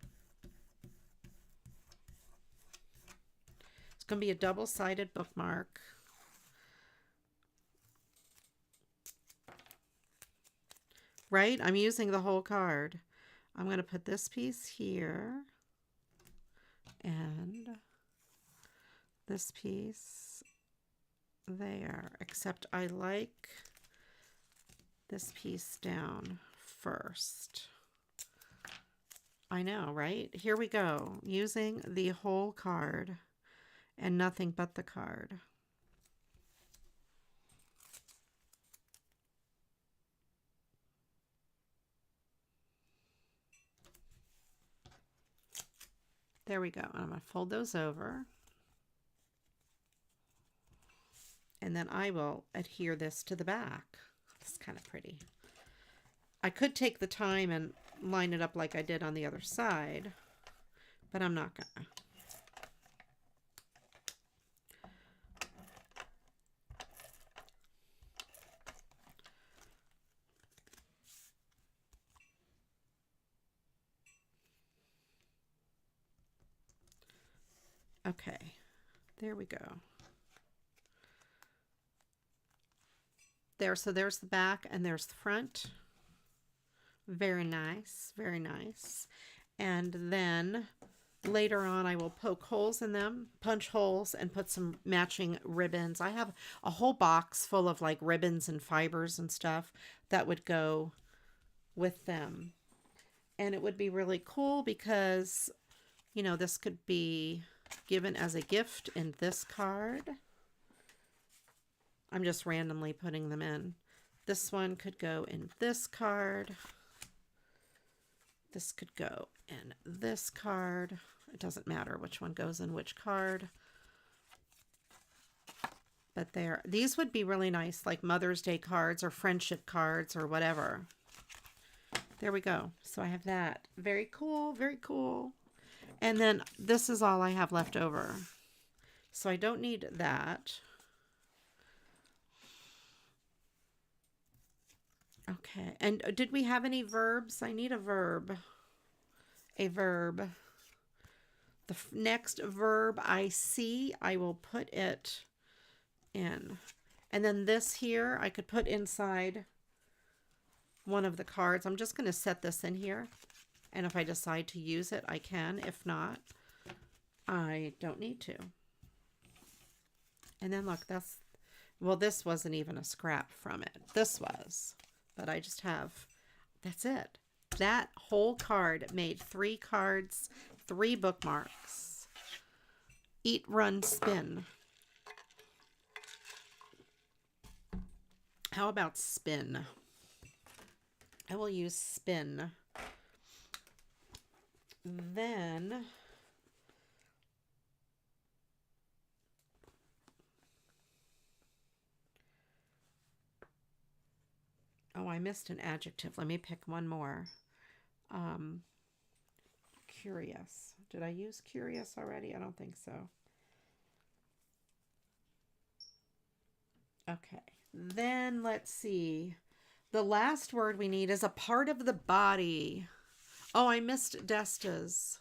S2: It's going to be a double-sided bookmark. Right? I'm using the whole card. I'm going to put this piece here and this piece there, except I like this piece down first. I know, right? Here we go, using the whole card and nothing but the card. There we go. I'm going to fold those over. And then I will adhere this to the back. It's kind of pretty. I could take the time and line it up like I did on the other side, but I'm not gonna. Okay, there we go. There, so there's the back and there's the front. Very nice, very nice. And then later on I will poke holes in them, punch holes, and put some matching ribbons. I have a whole box full of like ribbons and fibers and stuff that would go with them. And it would be really cool because, you know, this could be given as a gift in this card. I'm just randomly putting them in. This one could go in this card. This could go in this card. It doesn't matter which one goes in which card. But these would be really nice, like Mother's Day cards or friendship cards or whatever. There we go. So I have that. Very cool, very cool. And then this is all I have left over. So I don't need that. Okay. And did we have any verbs? I need a verb. A verb. The next verb I see, I will put it in. And then this here, I could put inside one of the cards. I'm just going to set this in here. And if I decide to use it, I can. If not, I don't need to. And then look, well, this wasn't even a scrap from it. This was. But I just have, that's it. That whole card made 3 cards, 3 bookmarks. Eat, run, spin. How about spin? I will use spin. Then oh, I missed an adjective. Let me pick one more. Curious. Did I use curious already? I don't think so. Okay. Then let's see. The last word we need is a part of the body. Oh, I missed Desta's.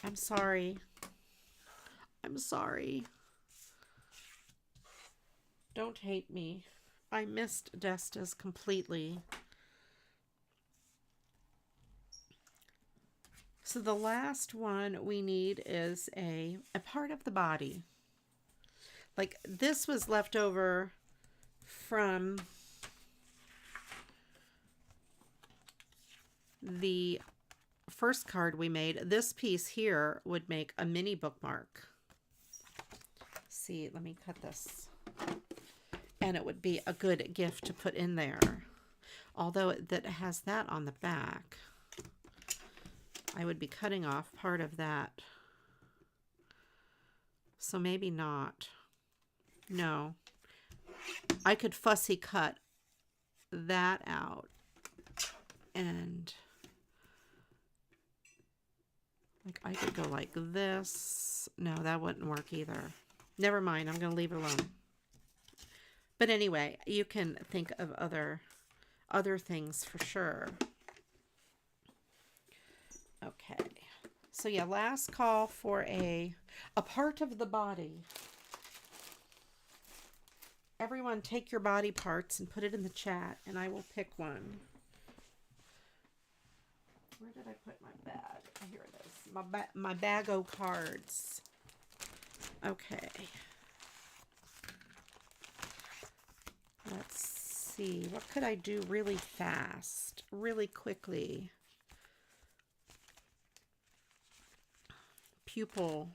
S2: I'm sorry. I'm sorry. Don't hate me. I missed Desta's completely. So the last one we need is a part of the body. Like this was left over from the first card we made. This piece here would make a mini bookmark. See, let me cut this. And it would be a good gift to put in there. Although that has that on the back, I would be cutting off part of that. So maybe not. No. I could fussy cut that out. And like I could go like this. No, that wouldn't work either. Never mind. I'm going to leave it alone. But anyway, you can think of other other things for sure. Okay. So yeah, last call for a part of the body. Everyone take your body parts and put it in the chat, and I will pick one. Where did I put my bag? Oh, here it is. My bag o' cards. Okay. Let's see. What could I do really fast? Really quickly? Pupil.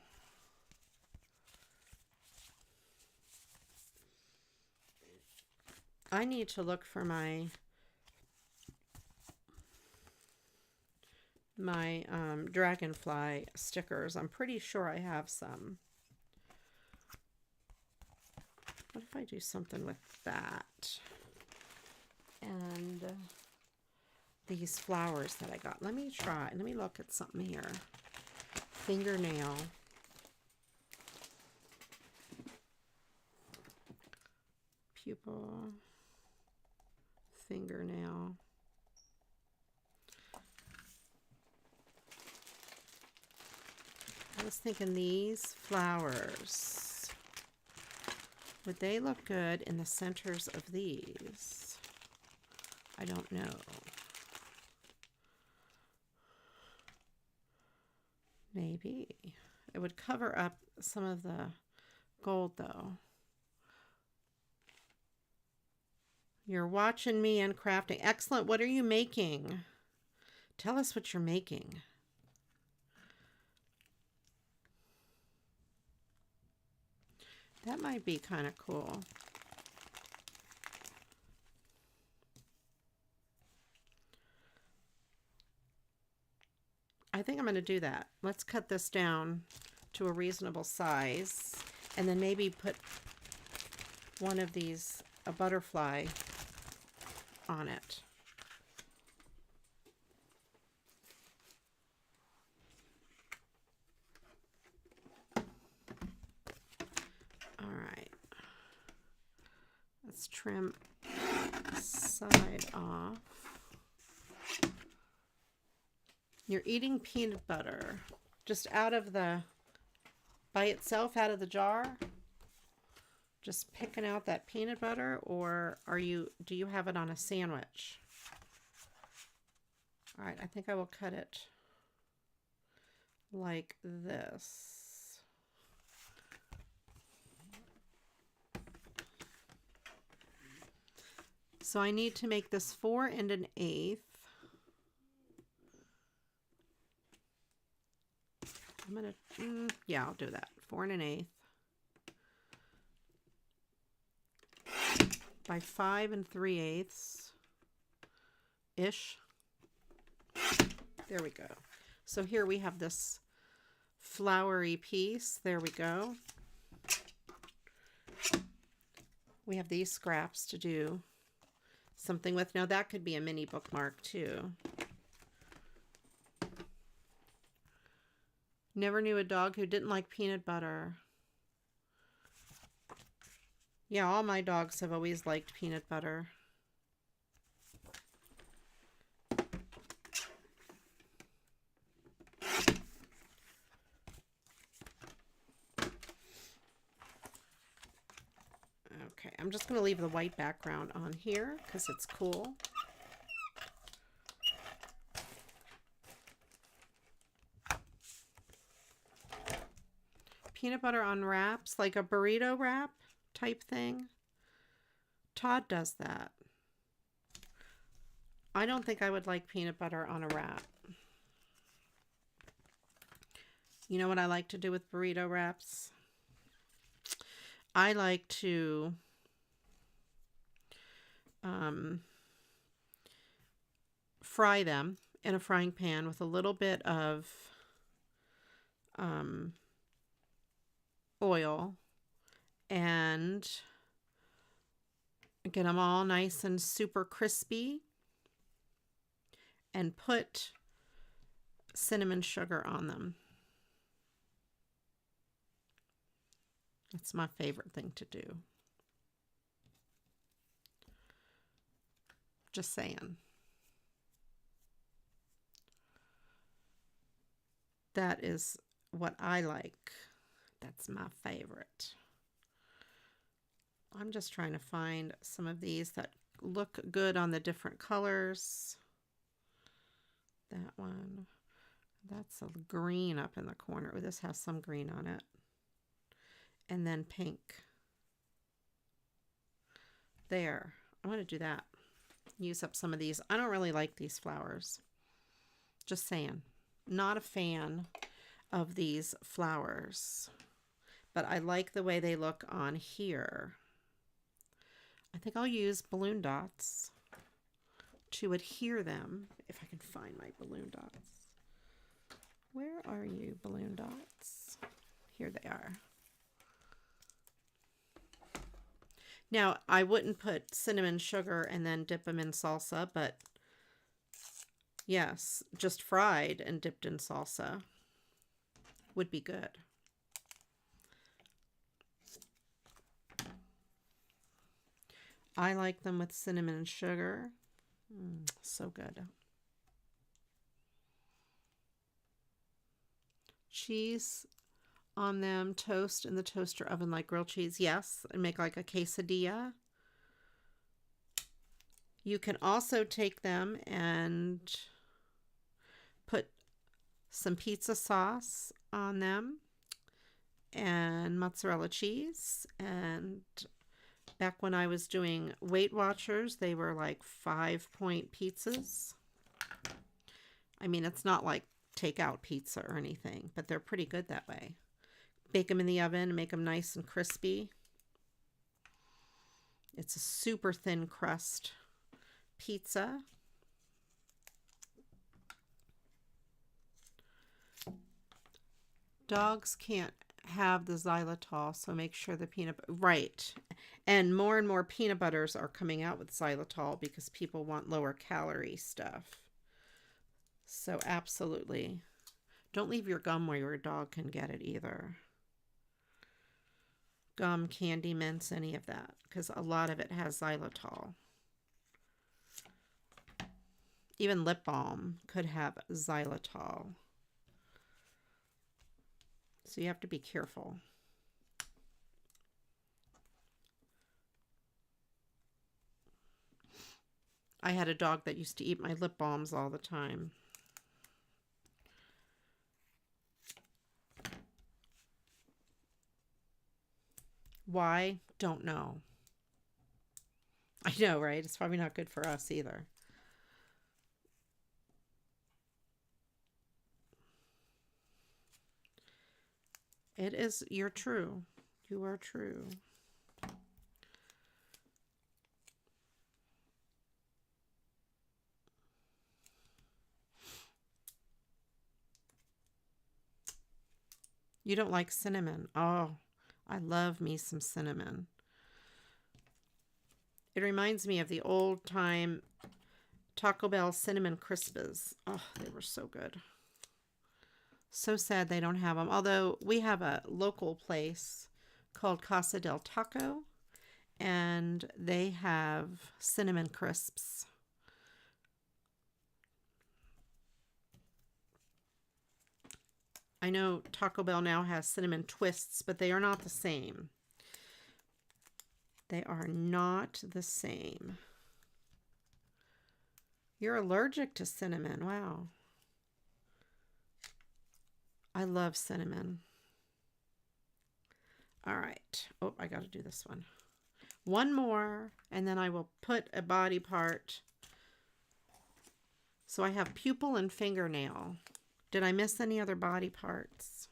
S2: I need to look for my dragonfly stickers. I'm pretty sure I have some. What if I do something with that? And these flowers that I got. Let me try. Let me look at something here. Fingernail. Pupil. Fingernail. I was thinking these flowers. Would they look good in the centers of these? I don't know. Maybe. It would cover up some of the gold though. You're watching me and crafting. Excellent. What are you making? Tell us what you're making. That might be kind of cool. I think I'm going to do that. Let's cut this down to a reasonable size and then maybe put one of these, a butterfly, on it. All right. Let's trim side off. You're eating peanut butter just out of the, by itself, out of the jar? Just picking out that peanut butter, or do you have it on a sandwich? All right, I think I will cut it like this. So I need to make this 4 1/8. I'm gonna, yeah, I'll do that. 4 1/8 by 5 3/8 ish. There we go. So here we have this flowery piece. There we go. We have these scraps to do something with. Now that could be a mini bookmark too. Never knew a dog who didn't like peanut butter. Yeah, all my dogs have always liked peanut butter. Okay, I'm just going to leave the white background on here because it's cool. Peanut butter on wraps, like a burrito wrap type thing. Todd does that. I don't think I would like peanut butter on a wrap. You know what I like to do with burrito wraps? I like to fry them in a frying pan with a little bit of oil and get them all nice and super crispy and put cinnamon sugar on them. It's my favorite thing to do. Just saying. That is what I like. That's my favorite. I'm just trying to find some of these that look good on the different colors. That one. That's a green up in the corner. Oh, this has some green on it. And then pink. There. I want to do that. Use up some of these. I don't really like these flowers. Just saying. Not a fan of these flowers. But I like the way they look on here. I think I'll use balloon dots to adhere them. If I can find my balloon dots. Where are you, balloon dots? Here they are. Now, I wouldn't put cinnamon sugar and then dip them in salsa, but yes, just fried and dipped in salsa would be good. I like them with cinnamon and sugar. So good. Cheese on them, toast in the toaster oven like grilled cheese. Yes, and make like a quesadilla. You can also take them and put some pizza sauce on them and mozzarella cheese. And back when I was doing Weight Watchers, they were like 5-point pizzas. I mean, it's not like takeout pizza or anything, but they're pretty good that way. Bake them in the oven and make them nice and crispy. It's a super thin crust pizza. Dogs can't have the xylitol, so make sure the peanut butter, right. And more peanut butters are coming out with xylitol because people want lower calorie stuff. So absolutely. Don't leave your gum where your dog can get it either. Gum, candy, mints, any of that, because a lot of it has xylitol. Even lip balm could have xylitol. So you have to be careful. I had a dog that used to eat my lip balms all the time. Why? Don't know. I know, right? It's probably not good for us either. It is, you're true. You are true. You don't like cinnamon. Oh, I love me some cinnamon. It reminds me of the old time Taco Bell cinnamon Crispers. Oh, they were so good. So sad they don't have them. Although we have a local place called Casa del Taco, and they have cinnamon crisps. I know Taco Bell now has cinnamon twists, but they are not the same. They are not the same. You're allergic to cinnamon. Wow. I love cinnamon. All right. Oh, I got to do this one. One more, and then I will put a body part. So I have pupil and fingernail. Did I miss any other body parts?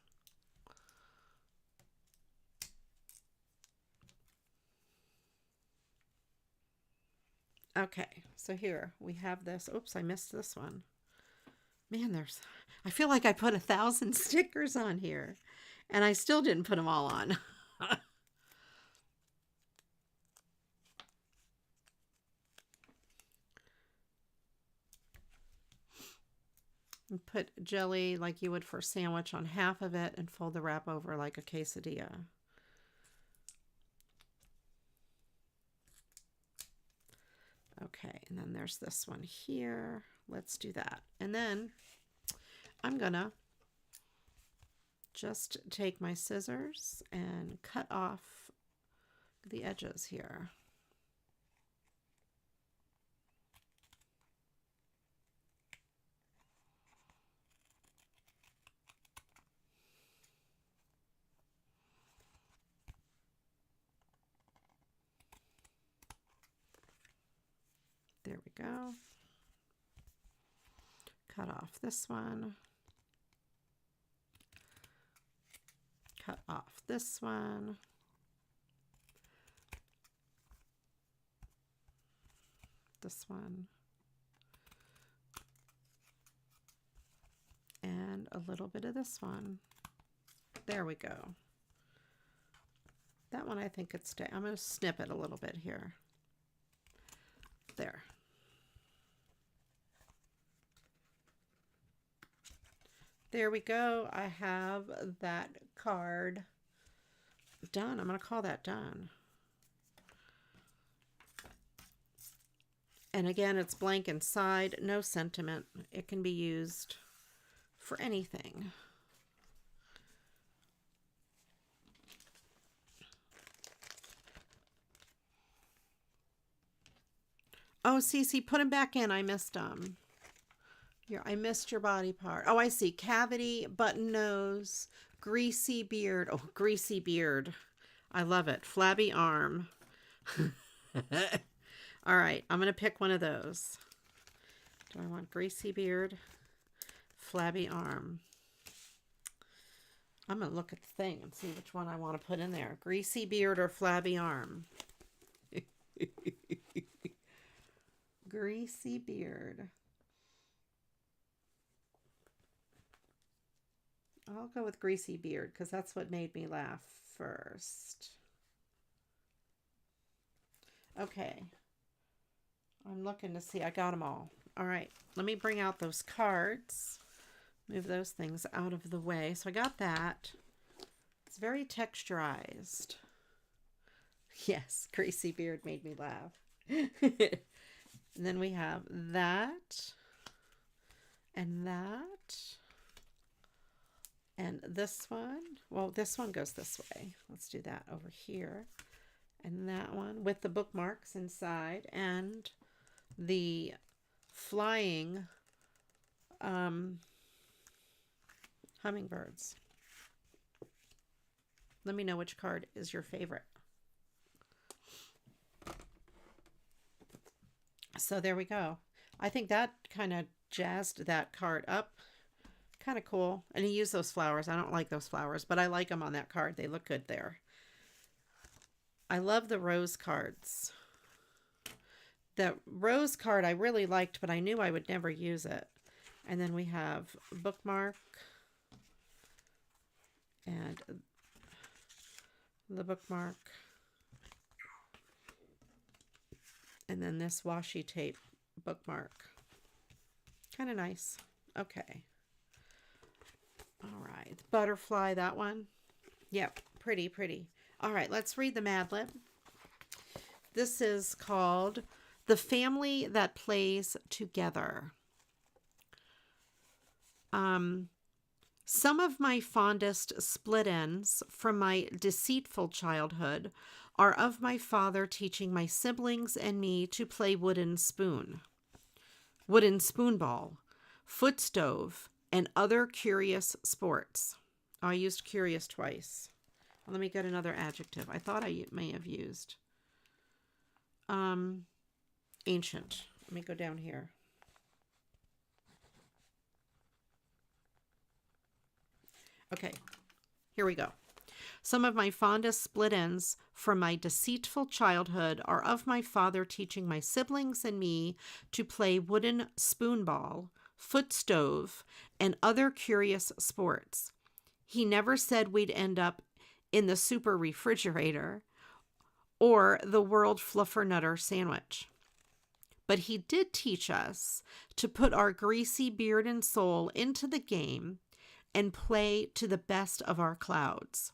S2: Okay, so here we have this. Oops, I missed this one. Man, I feel like I put 1,000 stickers on here, and I still didn't put them all on. And put jelly like you would for a sandwich on half of it and fold the wrap over like a quesadilla. Okay. Okay, and then there's this one here. Let's do that. And then I'm gonna just take my scissors and cut off the edges here. There we go. Cut off this one. Cut off this one. This one. And a little bit of this one. There we go. That one I think could stay. I'm going to snip it a little bit here. There. There we go. I have that card done. I'm going to call that done. And again, it's blank inside, no sentiment. It can be used for anything. Oh, Cece, put them back in. I missed them. I missed your body part. Oh, I see. Cavity, button nose, greasy beard. Oh, greasy beard. I love it. Flabby arm. All right, I'm going to pick one of those. Do I want greasy beard? Flabby arm. I'm going to look at the thing and see which one I want to put in there. Greasy beard or flabby arm? Greasy beard. I'll go with greasy beard because that's what made me laugh first. Okay. I'm looking to see. I got them all. All right. Let me bring out those cards. Move those things out of the way. So I got that. It's very texturized. Yes, greasy beard made me laugh. And then we have that. And that. And this one. Well, this one goes this way. Let's do that over here. And that one with the bookmarks inside. And the flying hummingbirds. Let me know which card is your favorite. So there we go. I think that kind of jazzed that card up. Kind of cool. And he used those flowers. I don't like those flowers, but I like them on that card. They look good there. I love the rose cards. The rose card I really liked, but I knew I would never use it. And then we have bookmark and the bookmark. And then this washi tape bookmark. Kind of nice. Okay. All right. Butterfly, that one. Yep. Pretty, pretty. All right. Let's read the Mad Lib. This is called The Family That Plays Together. Some of my fondest split ends from my deceitful childhood are of my father teaching my siblings and me to play wooden spoonball, foot stove, and other curious sports. Oh, I used curious twice. Well, let me get another adjective. I thought I may have used ancient. Let me go down here. Okay, here we go. Some of my fondest split ends from my deceitful childhood are of my father teaching my siblings and me to play wooden spoonball, foot stove, and other curious sports. He never said we'd end up in the super refrigerator or the world fluffernutter sandwich. But he did teach us to put our greasy beard and soul into the game and play to the best of our clouds.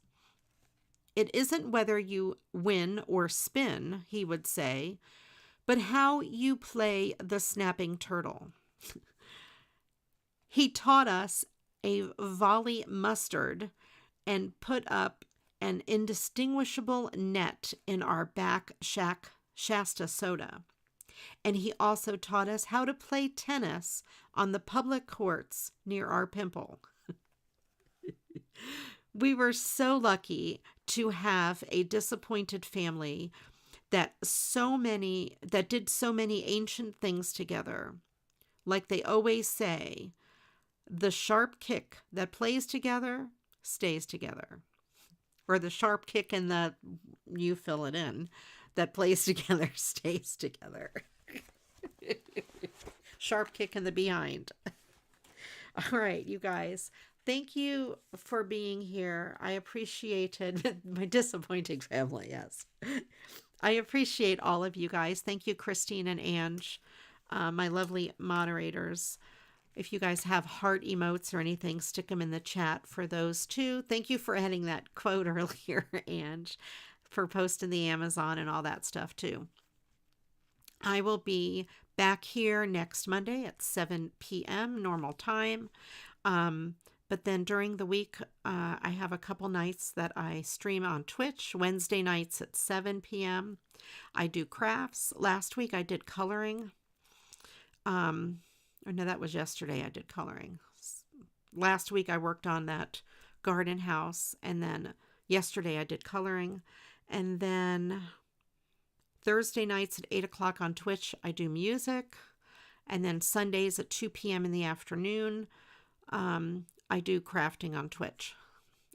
S2: It isn't whether you win or spin, he would say, but how you play the snapping turtle. He taught us a volley mustard and put up an indistinguishable net in our back shack Shasta soda. And he also taught us how to play tennis on the public courts near our pimple. We were so lucky to have a disappointed family that did so many ancient things together. Like they always say, the sharp kick that plays together stays together. Or the sharp kick and the, you fill it in, that plays together stays together. Sharp kick in the behind. All right, you guys. Thank you for being here. I appreciated my disappointing family, yes. I appreciate all of you guys. Thank you, Christine and Ange, my lovely moderators. If you guys have heart emotes or anything, stick them in the chat for those too. Thank you for adding that quote earlier, Ange, for posting the Amazon and all that stuff too. I will be back here next Monday at 7 p.m. normal time. But then during the week, I have a couple nights that I stream on Twitch. Wednesday nights at 7 p.m. I do crafts. Last week I did coloring. Or no, that was yesterday I did coloring. Last week I worked on that garden house. And then yesterday I did coloring. And then Thursday nights at 8 o'clock on Twitch, I do music. And then Sundays at 2 p.m. in the afternoon, I do crafting on Twitch.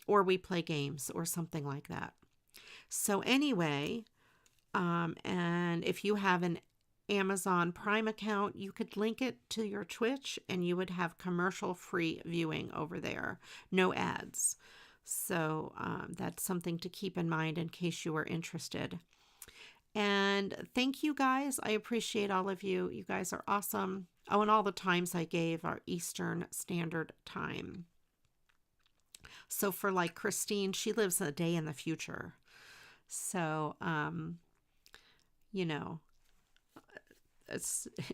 S2: Or we play games or something like that. So anyway, and if you have an Amazon Prime account, you could link it to your Twitch and you would have commercial-free viewing over there. No ads. So that's something to keep in mind in case you are interested. And thank you guys. I appreciate all of you. You guys are awesome. Oh, and all the times I gave are Eastern Standard Time. So for like Christine, she lives a day in the future. So, you know,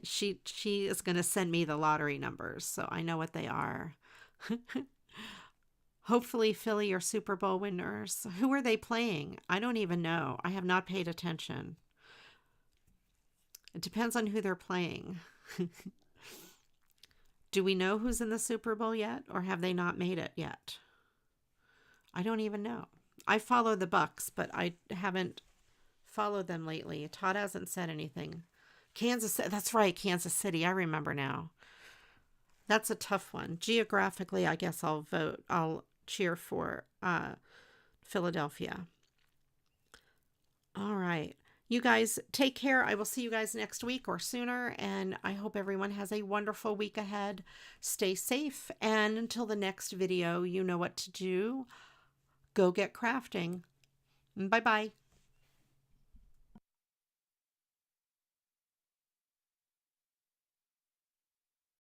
S2: she is going to send me the lottery numbers. So I know what they are. Hopefully Philly or Super Bowl winners. Who are they playing? I don't even know. I have not paid attention. It depends on who they're playing. Do we know who's in the Super Bowl yet? Or have they not made it yet? I don't even know. I follow the Bucks, but I haven't followed them lately. Todd hasn't said anything. That's right, Kansas City. I remember now. That's a tough one. Geographically, I guess I'll cheer for Philadelphia. All right. You guys take care. I will see you guys next week or sooner. And I hope everyone has a wonderful week ahead. Stay safe. And until the next video, you know what to do. Go get crafting. Bye-bye.